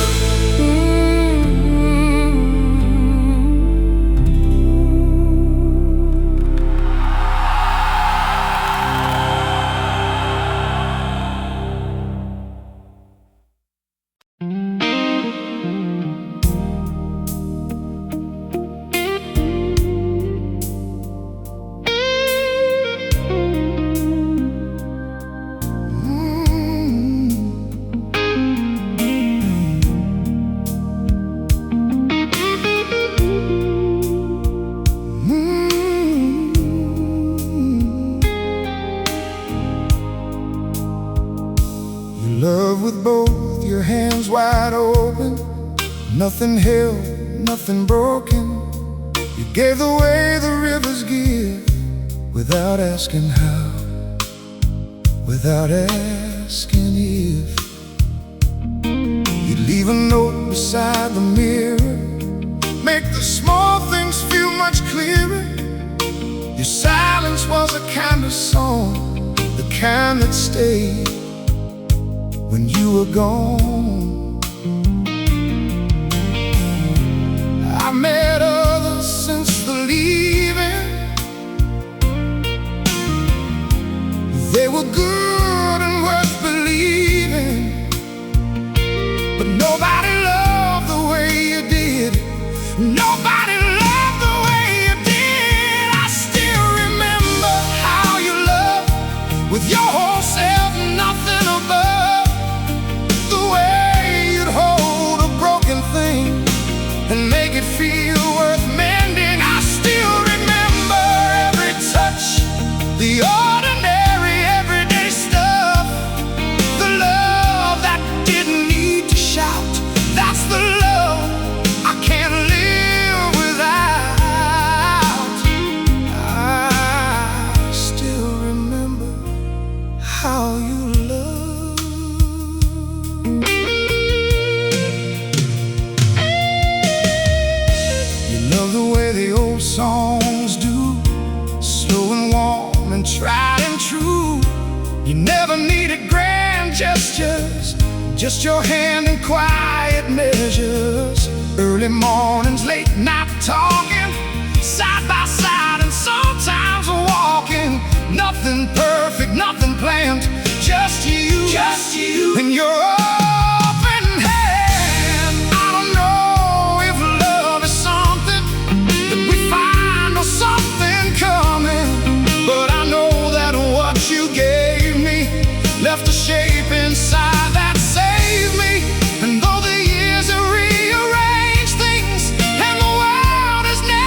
Love with both your hands wide open, nothing held, nothing broken. You gave the way the rivers give, without asking how, without asking if. You leave a note beside the mirror, make the small things feel much clearer. Your silence was a kind of song, the kind that stayed when you were gone. I met others since the leaving. They were good and worth believing, but nobody loved the way you did. Nobody loved the way you did. I still remember how you loved with your whole self, nothing above. And make it feel worth mending. I still remember every touch, the ordinary, everyday stuff. The love that didn't need to shout. That's the love I can't live without. I still remember how you songs do, slow and warm and tried and true. You never needed grand gestures, just your hand in quiet measures. Early mornings, late night talking, side by side and sometimes walking. Nothing perfect, nothing planned, just you, just you and your open hand. I don't know if love is something that we find or something coming, but I know that what you gave me left a shape inside that saved me. And though the years have rearranged things and the world has never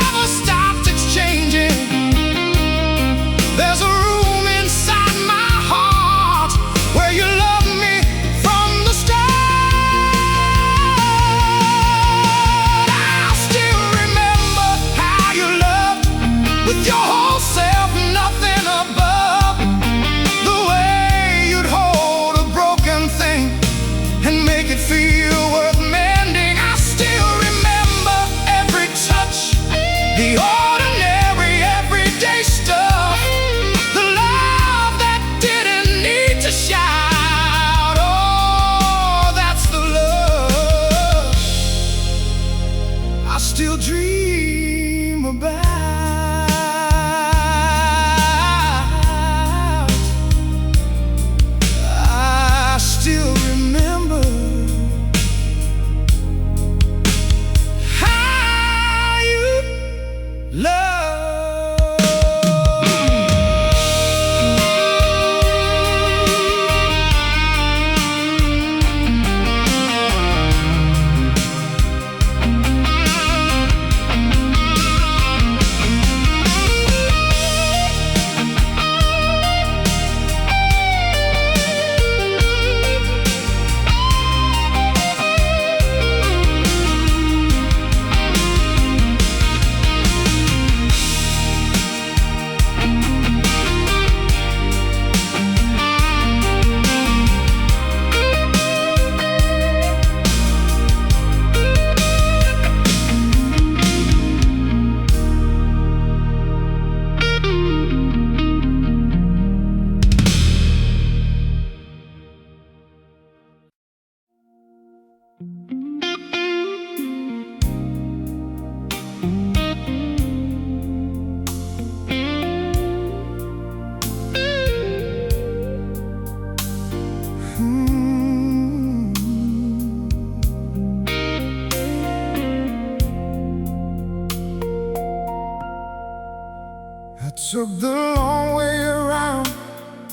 Took the long way around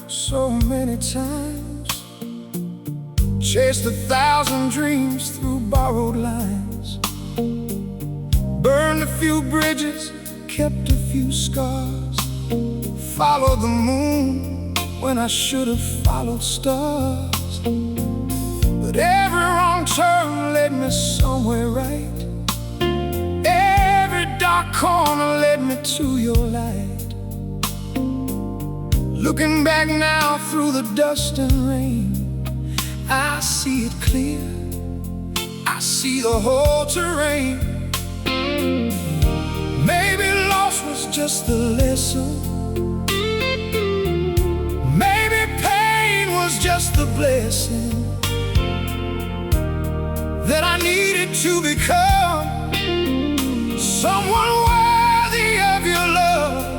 so many times, chased 1,000 dreams through borrowed lines, burned a few bridges, kept a few scars, followed the moon when I should have followed stars. But every wrong turn led me somewhere right, every dark corner led me to your light. Looking back now through the dust and rain, I see it clear, I see the whole terrain. Maybe loss was just the lesson, maybe pain was just the blessing that I needed to become someone worthy of your love.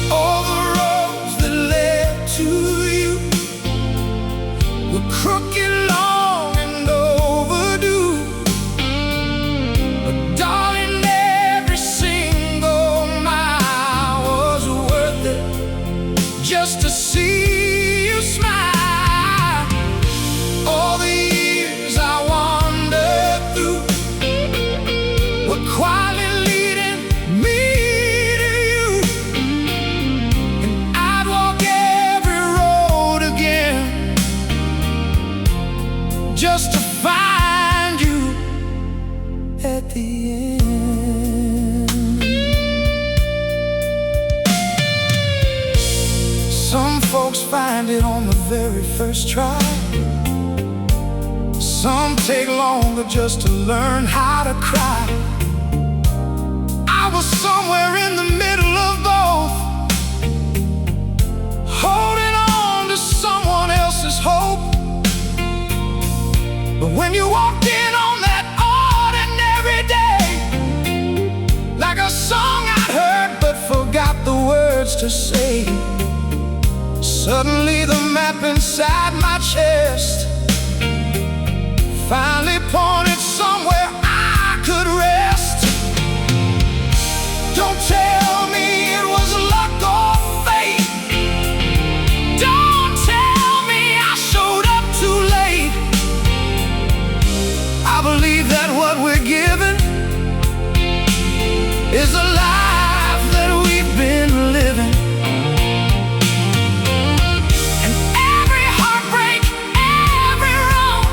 All the roads that led to you were crooked, long, and overdue. But darling, every single mile was worth it just to see you smile. All the years I wandered through were quietly leading me to you, and I'd walk every road again just to find you at the end. Some folks find it on the very first try, some take longer just to learn how to cry. I was somewhere in the middle of both, holding on to someone else's hope. But when you walked in on that ordinary day, like a song I'd heard but forgot the words to say, suddenly the map inside my chest finally pointed somewhere I could rest. Don't tell me it was luck or fate, don't tell me I showed up too late. I believe that what we're given is a life that we've been living. And every heartbreak, every wrong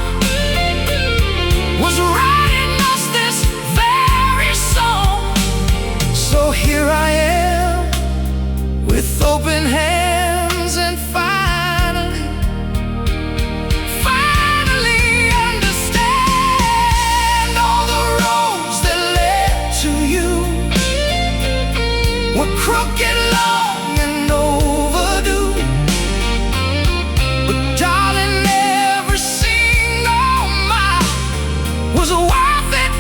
was writing us this very song. So here I am with open hands, and finally understand all the roads that led to you were crooked, long, and overdue. But darling, every single mile was worth it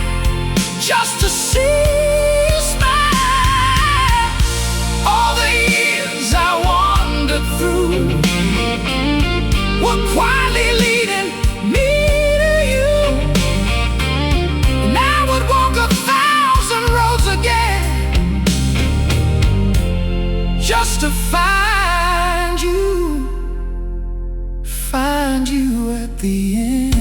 just to see you smile. All the years I wandered through were quietly leading me to you, and I would walk 1,000 roads again just to find you at the end.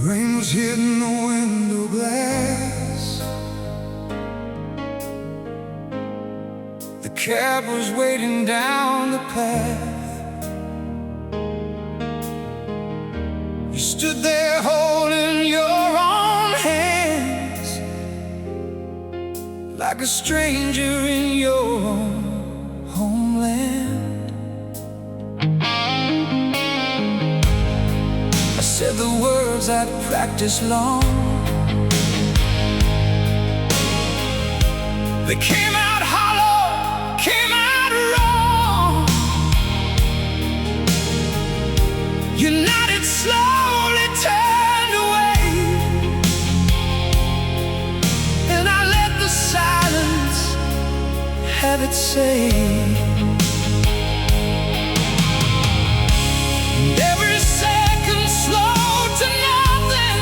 Rain was hitting the window glass, the cab was waiting down the path. You stood there holding your own hands, like a stranger in your own homeland. I said the words I'd practiced long. They came out hollow, came out wrong. United slowly turned away, and I let the silence have its say. And every second slowed to nothing.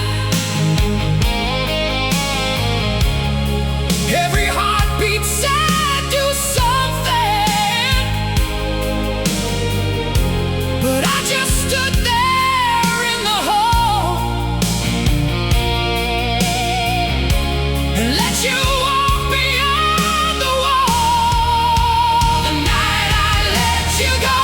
Every heartbeat said do something, but I just stood there in the hall and let you walk beyond the wall. The night I let you go,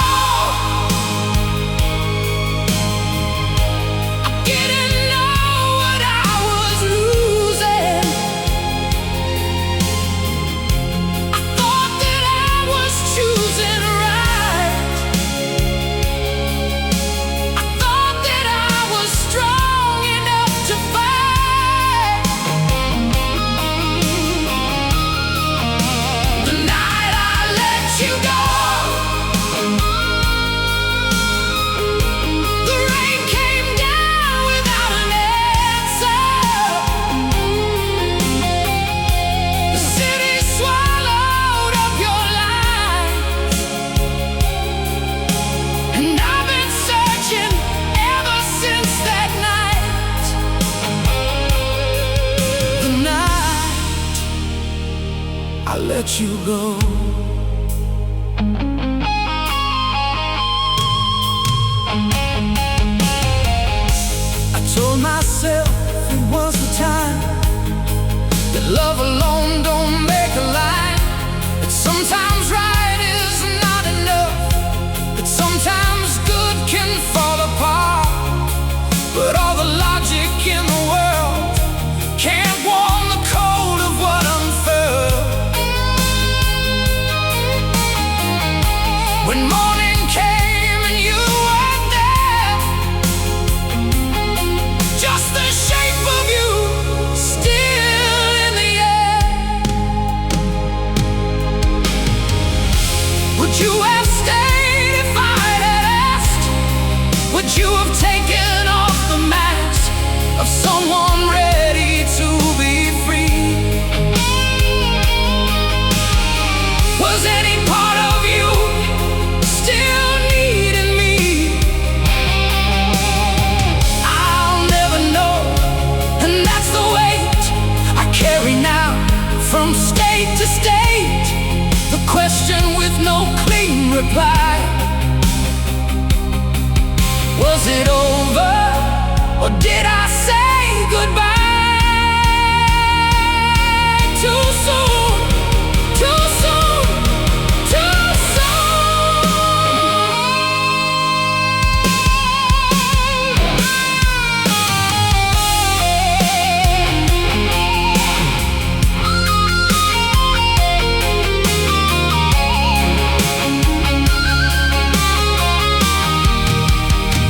I didn't know what I was losing. I thought that I was choosing right. I thought that I was strong enough to fight. The night I let you go, the rain came down without an answer. The city swallowed up your lies, and I've been searching ever since that night. The night I let you go. I told myself it was the time, that love alone don't make a line, that sometimes right is not enough, that sometimes good can fall apart, but all the logic in the world can't warm the cold of what unfurled. When morning came and you weren't there, just the shape of you still in the air. Would you have stayed if I had asked? Would you have taken off the mask of someone ready to be free? Was any part of you still needing me? I'll never know, and that's the weight I carry now, from state to state, the question with no clean reply. Was it over, or did I say goodbye too soon? Too soon, too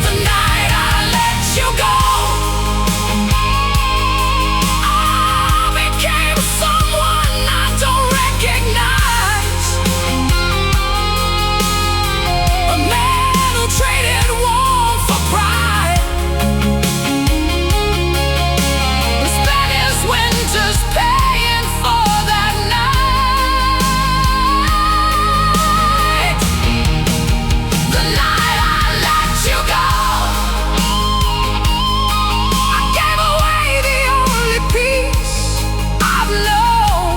The night I let you go, I became someone I don't recognize. A man who traded warmth for pride, who spent his winters paying for that night. The night I let you go, I gave away the only peace I've known.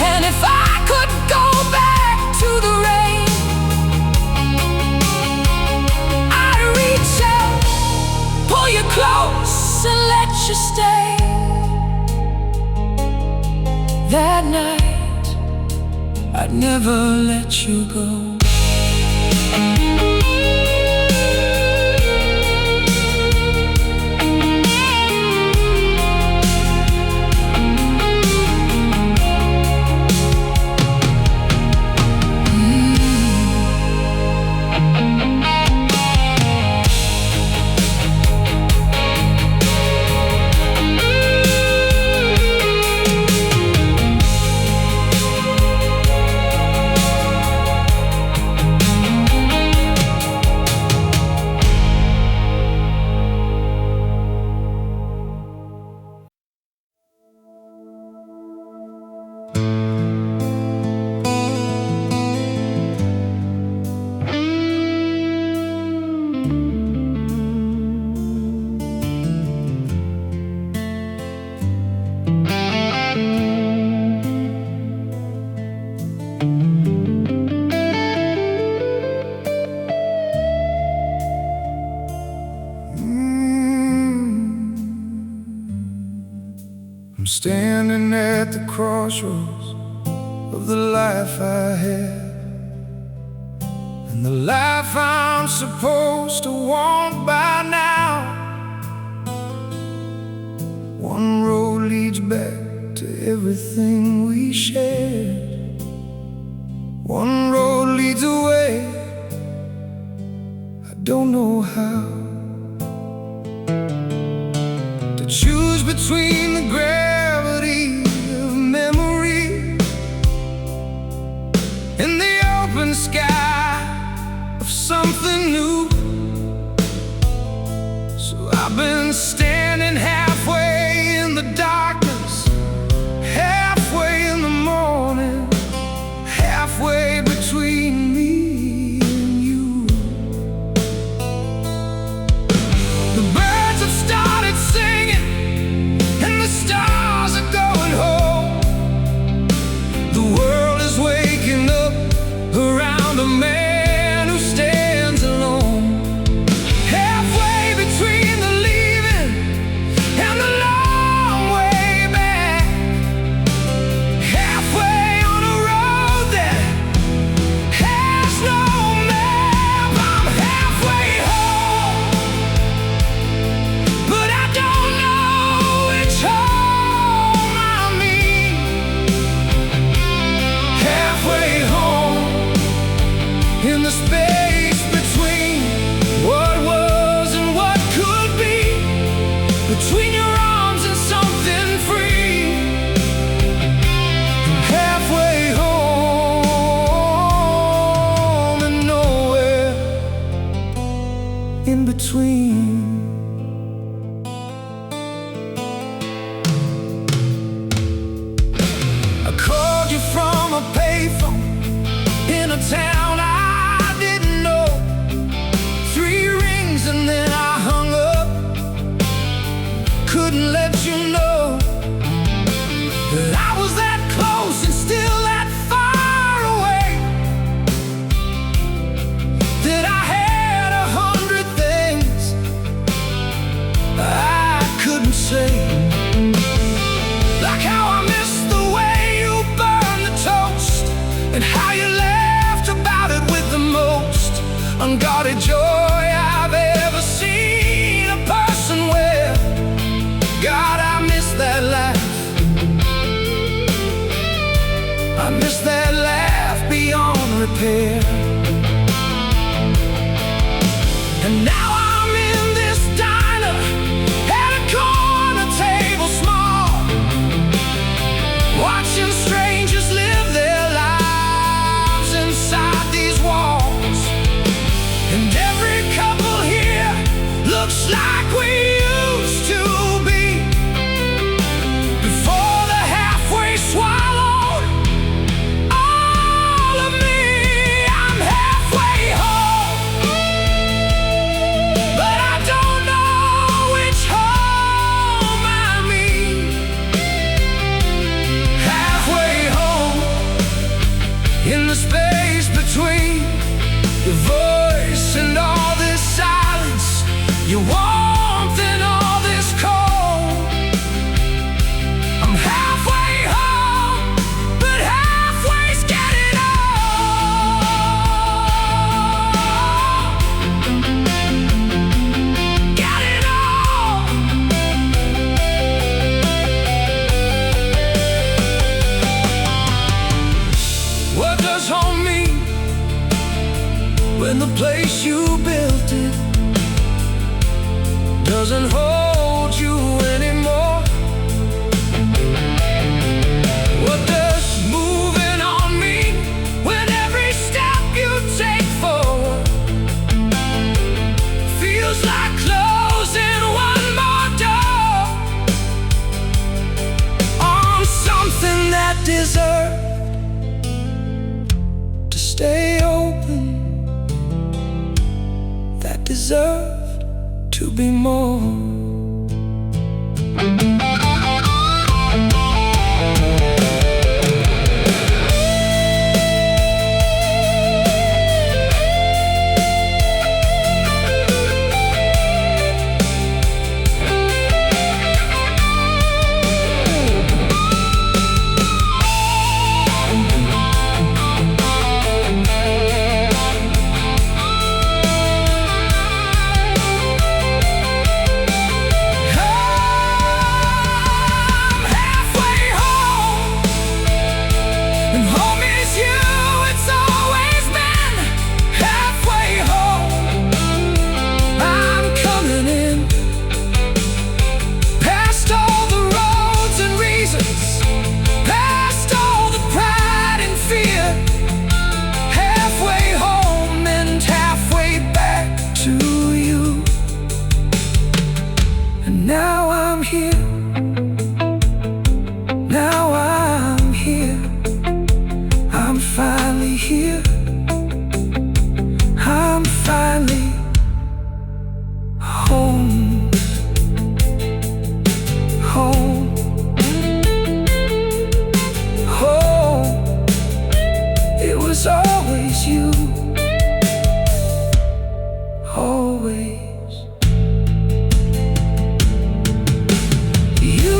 And if I could go back to the rain, I'd reach out, pull you close and let you stay. That night I'd never let you go. standing at the crossroads of the life I have, and the life I'm supposed to walk by now. One road leads back to everything we shared. One road leads away, I don't know how. To choose between the gravity of memory and the open sky of something new. So I've been standing halfway in the darkness, halfway in the morning, halfway between me and you. The birds have started singing and the stars are going home. The world is waking up around a man who stands alone, halfway between the leaving and the long way back, halfway on a road that has no map. I'm halfway home, but I don't know which home I mean. Halfway home, in the space between what was and what could be, between your arms and something free. Halfway home and nowhere in between. I called you from a payphone in a town I didn't know. 3 rings and then I hung up. Couldn't let you know that I was that close and still that far away, that I had 100 things I couldn't say. Like how I missed the way you burned the toast, and how you laughed about it with the most unguarded joy I've ever seen a person wear. God, I miss that laugh. I miss that laugh beyond repair. And now I'm in this diner at a corner table small, watching strangers live their lives inside these walls. And every couple here looks like we used to be, before the halfway swallowed all of me. I'm halfway home, but I don't know which home I mean. Halfway home, in the space between your voice and all this silence, your warmth and all this cold. I'm halfway home, but halfway's getting old. Getting old. What does home mean when the place you built it doesn't hold you anymore? What does moving on mean when every step you take forward feels like closing one more door on something that deserved to stay open, that deserved to be more? always. You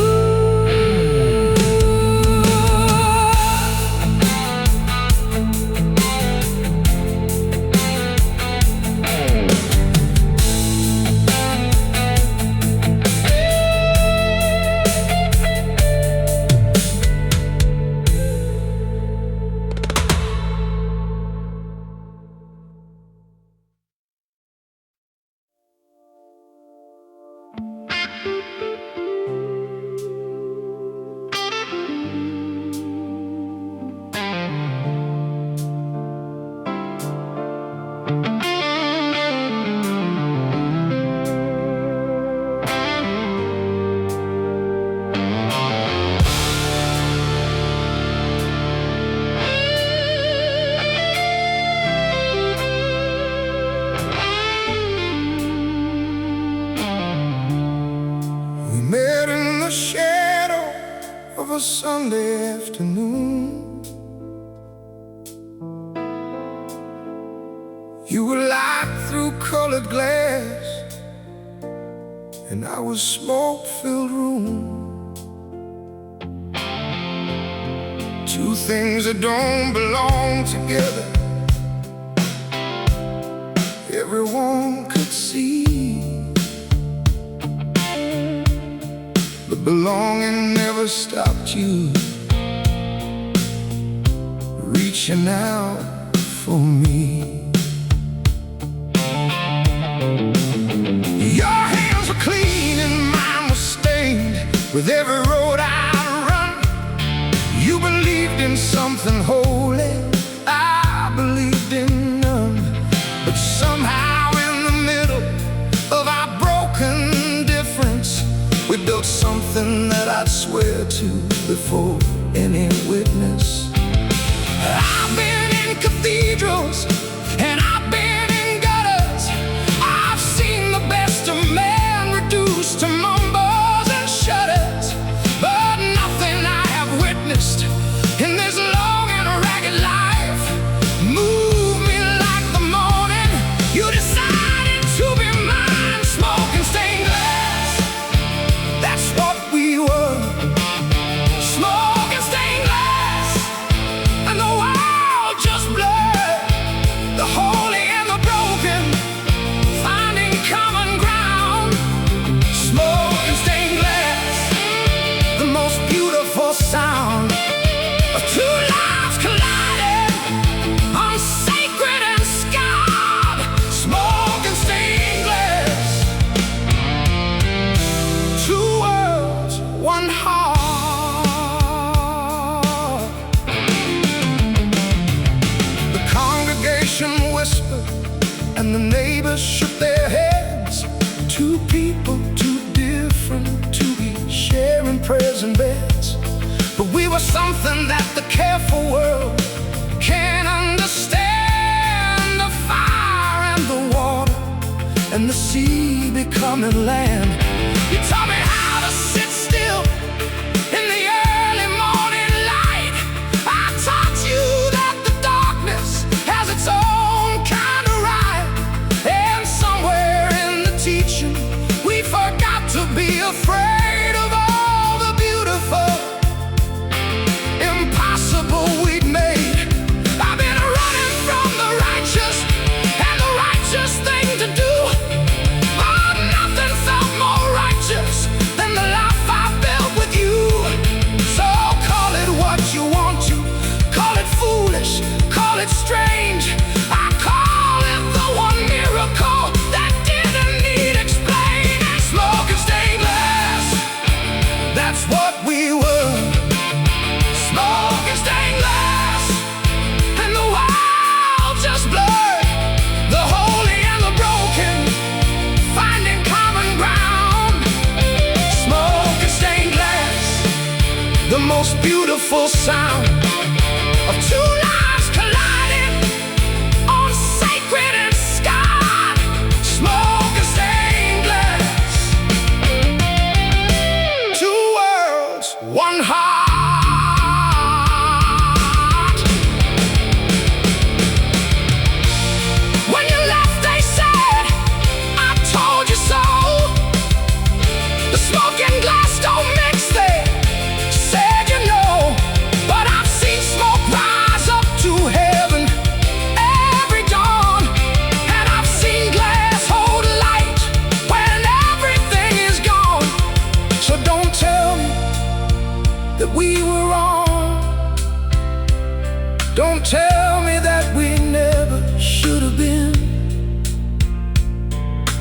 met in the shadow of a Sunday afternoon. You were light through colored glass, and I was smoke-filled room. Two things that don't belong together, everyone could see. But belonging never stopped you reaching out for me. Your hands were clean and mine was stained with every road I'd run. You believed in something holy, I believed in none. But somehow in the middle of our broken difference, we built something that I'd swear to before any witness. I've been in cathedrals and I've been in gutters. I've seen the best of man reduced to mumbles and shudders. But nothing I have witnessed in this long and ragged life moved me like the morning you decided to be mine. Smoking stained glass, that's what we were. Smoking stained glass, and the world just blurred. The holy and the broken finding common ground. Smoking stained glass, the most beautiful sound of two lives colliding on sacred and scarred. Smoking stained glass, two worlds, one heart. The congregation whispered and the neighbors shook their heads. Two people, too different to be sharing prayers and beds. But we were something that the careful world can't understand. The fire and the water and the sea becoming land. You taught me how to sit still in the early morning light. I taught you that the darkness has its own kind of right. And somewhere in the teaching, we forgot to be afraid of all the beautiful, impossible we'd made. I've been running from the righteous and the righteous thing to do. But nothing felt more righteous than the life I built with you. So call it what you want to, call it foolish, call it strange. I call it the one miracle that didn't need explaining. Smoking stained glass, that's what we were. Smoking stained glass, and the world just blurred. The holy and the broken finding common ground. Smoking stained glass, the most beautiful sound of two lives colliding on sacred and scarred. Smoking stained glass, two worlds, one heart. When you left, they said, Don't tell me that we never should have been.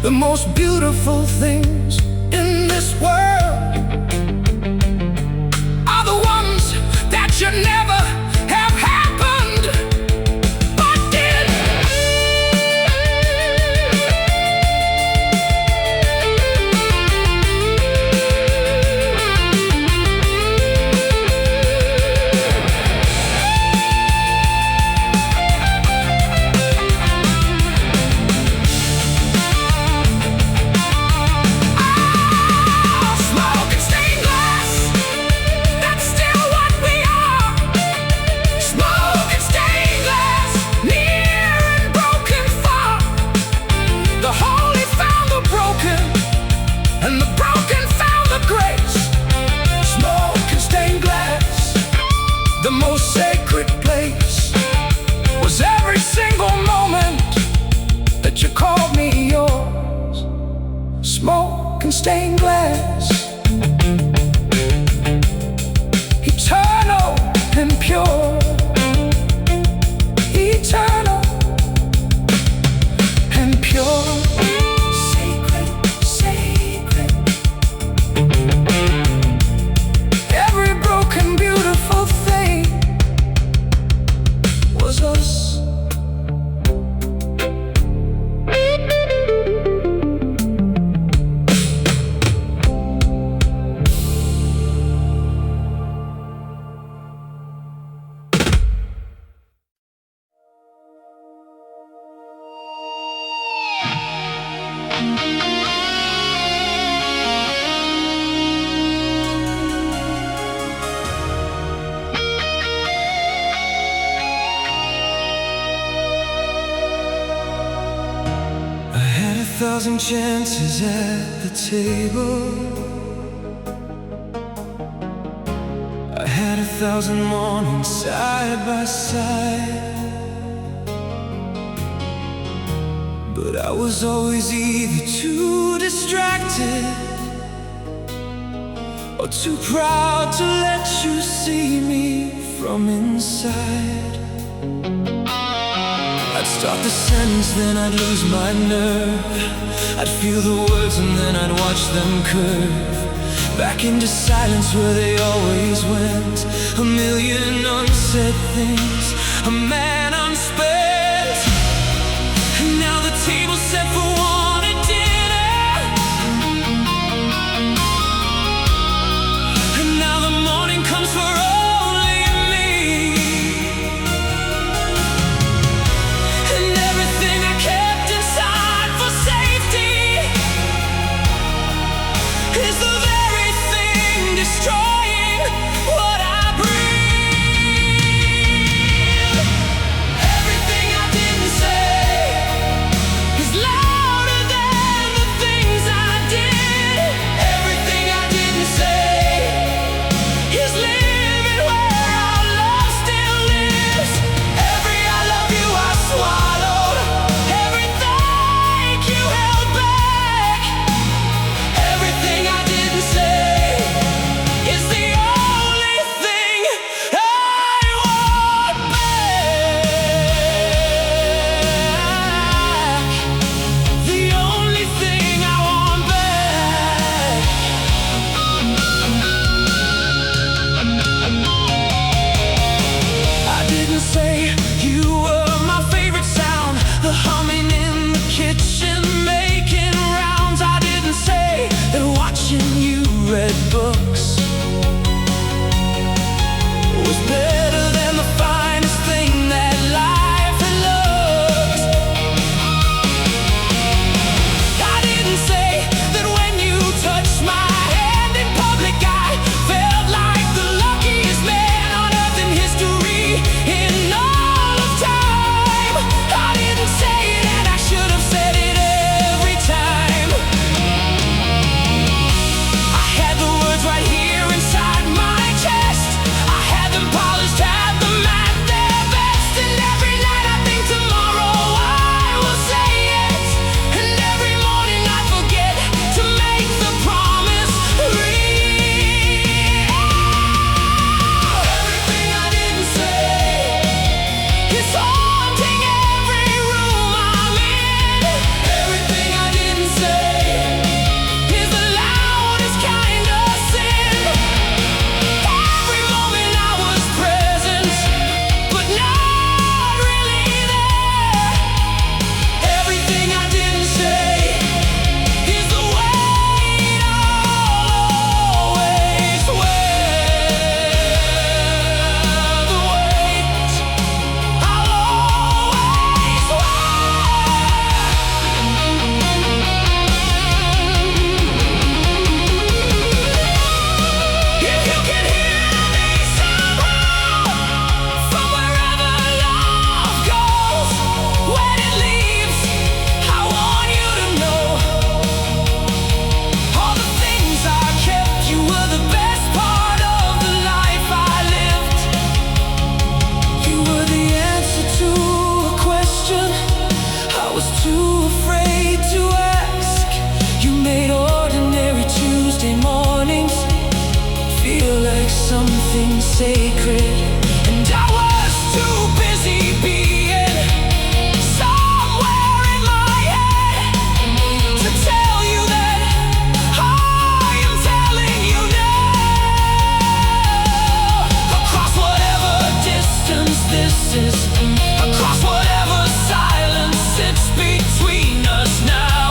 The most beautiful things in this world are the ones that should never have happened, but did. And the broken found the grace. Smoke and stained glass, the most sacred place, was every single moment that you called me yours. Smoke and stained glass, eternal and pure. Eternal and pure. Thousand chances at the table. I had 1,000 mornings side by side, but I was always either too distracted or too proud to let you see me from inside. I'd start the sentence, then I'd lose my nerve. I'd feel the words and then I'd watch them curve back into silence where they always went. A million unsaid things, a man unspent. And now the table's set for one at dinner, and now the morning comes for only me. And everything I kept inside for safety is the very thing destroying what I breathe. Everything sacred, and I was too busy being somewhere in my head to tell you that I am telling you now. Across whatever distance this is, across whatever silence sits between us now,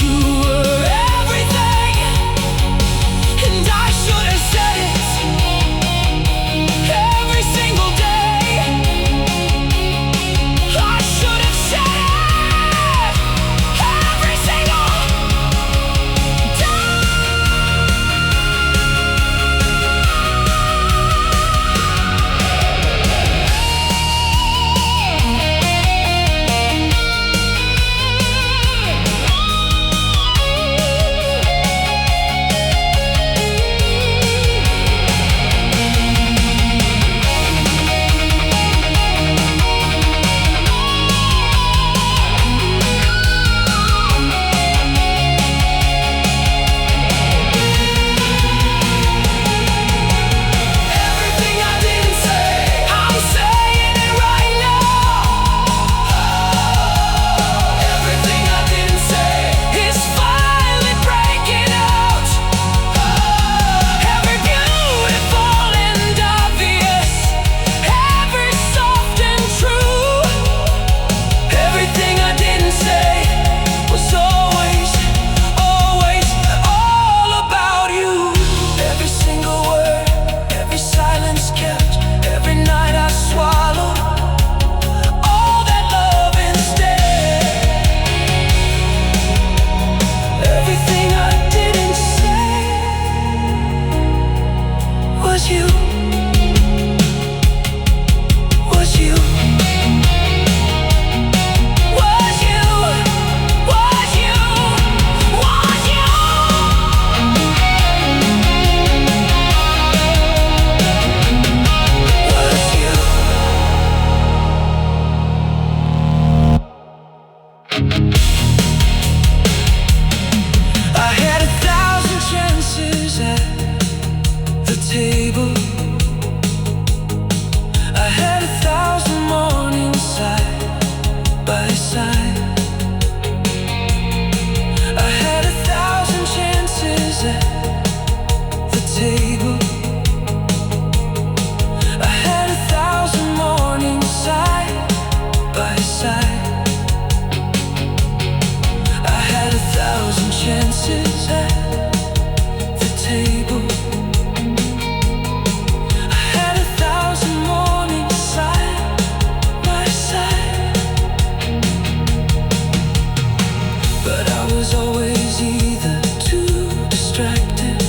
you were everything, and I should have said it every single day. I should have said it every single day. Everything I didn't say, I'm saying it right now. Everything I didn't say is finally breaking out. Every beautiful and obvious, every soft and true. Everything I didn't say was always, always all about you. Every single word, every silence kept, every night I swallowed all that love instead. Everything I didn't say was you, was you, was you, was you, was you. Was you. I had 1,000 chances at the table. I had 1,000 mornings side by side. I had 1,000 chances at the table. I had 1,000 mornings side by side. I had 1,000 chances at the table. I had 1,000 mornings side by side. But I was always either too distracted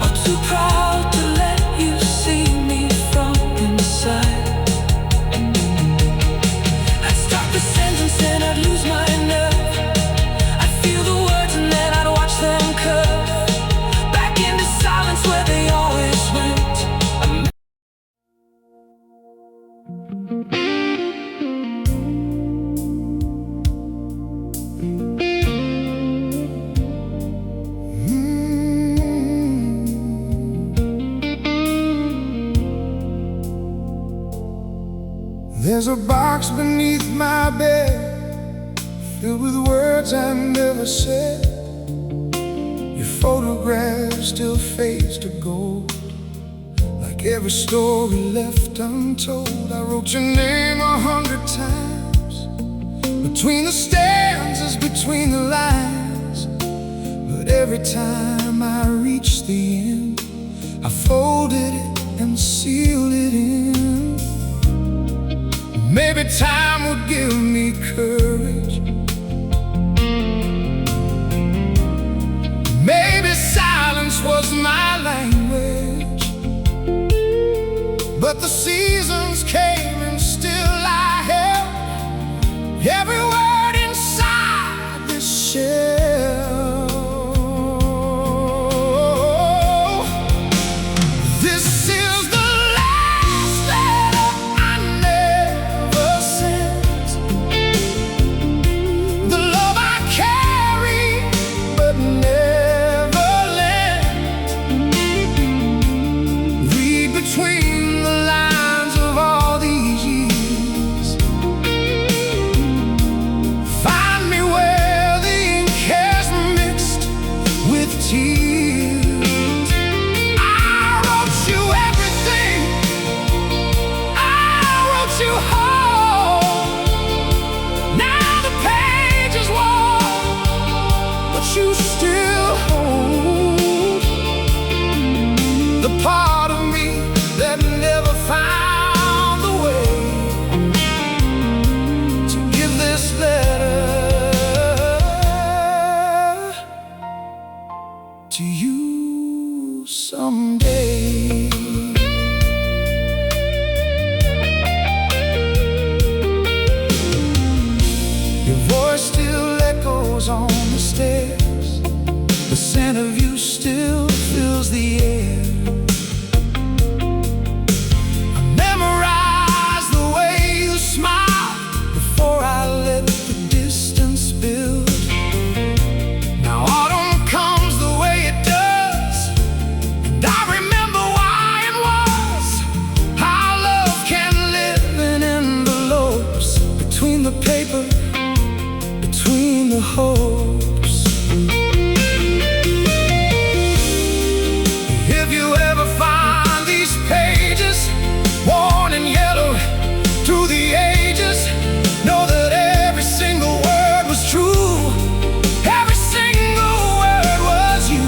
or too proud to let you see me from inside. I'd start the sentence and I'd lose my nerve. I'd feel the words and then I'd watch them curve back into silence where they always went. There's a box beneath my bed, filled with words I never said. Your photograph still fades to gold, like every story left untold. I wrote your name 100 times, between the stanzas, between the lines. But every time I reached the end, I folded it and sealed it in. Maybe time would give me courage. Maybe silence was my language. But the seasons came and still I held every word inside this shell. This is the last letter I never sent. tears. I wrote you everything, I wrote you home. Now the page is worn, but you still hold the part of me that never found the way to give this letter to you someday. Your voice still echoes on the stairs, the scent of you still fills the air. I memorized the way you smiled before I let the distance build. Now autumn comes the way it does, and I remember why it was. How love can live in envelopes, between the paper, between the hopes. If you ever find these pages worn and yellow through the ages, know that every single word was true. Every single word was you.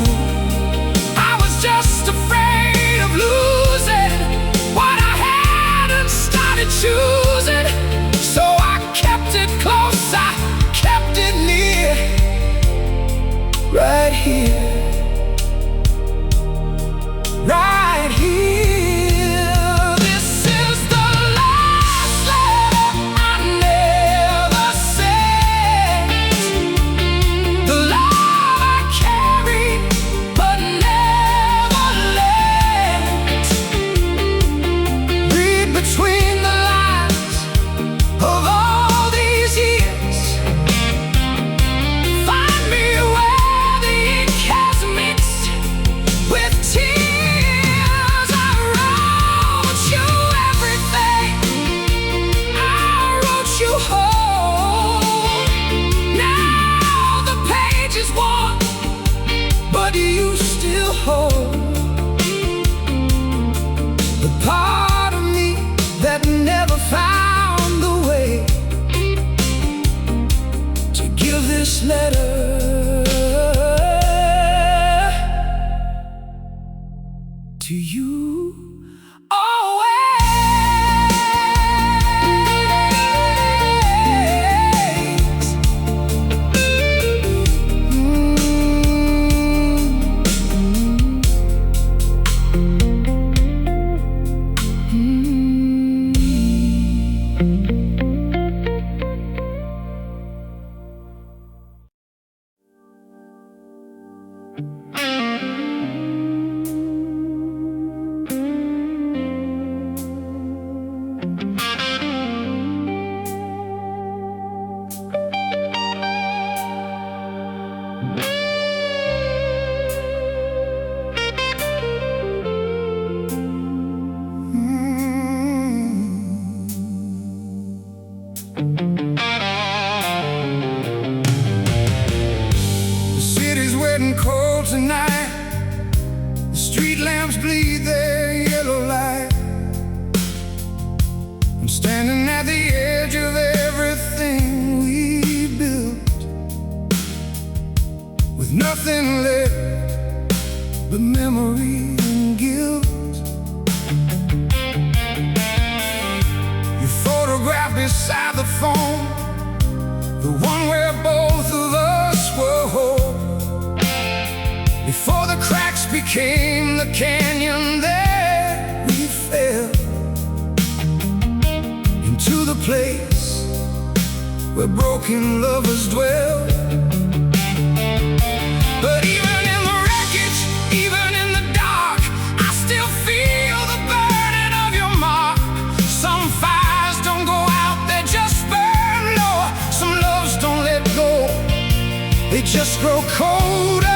I was just afraid of losing what I had and started choosing. So I kept it close, I kept it near, right here, right here. This is the last letter I never sent, the love I carried but never lent. Read between the lines of all these years, find me where the ink has mixed with tears. I wrote you everything, I wrote you whole. Now the page is worn, but you still hold the part of me that never found the way to give this letter to you always. The city's wet and cold tonight, the street lamps bleed their yellow light. I'm standing at the edge of everything we built, with nothing left but memory and guilt. You photographed beside the phone, the one where both of us were whole. Before the cracks became the canyon, there we fell into the place where broken lovers dwell. But even in the wreckage, even in the dark, I still feel the burning of your mark. Some fires don't go out, they just burn low. Some loves don't let go, they just grow colder.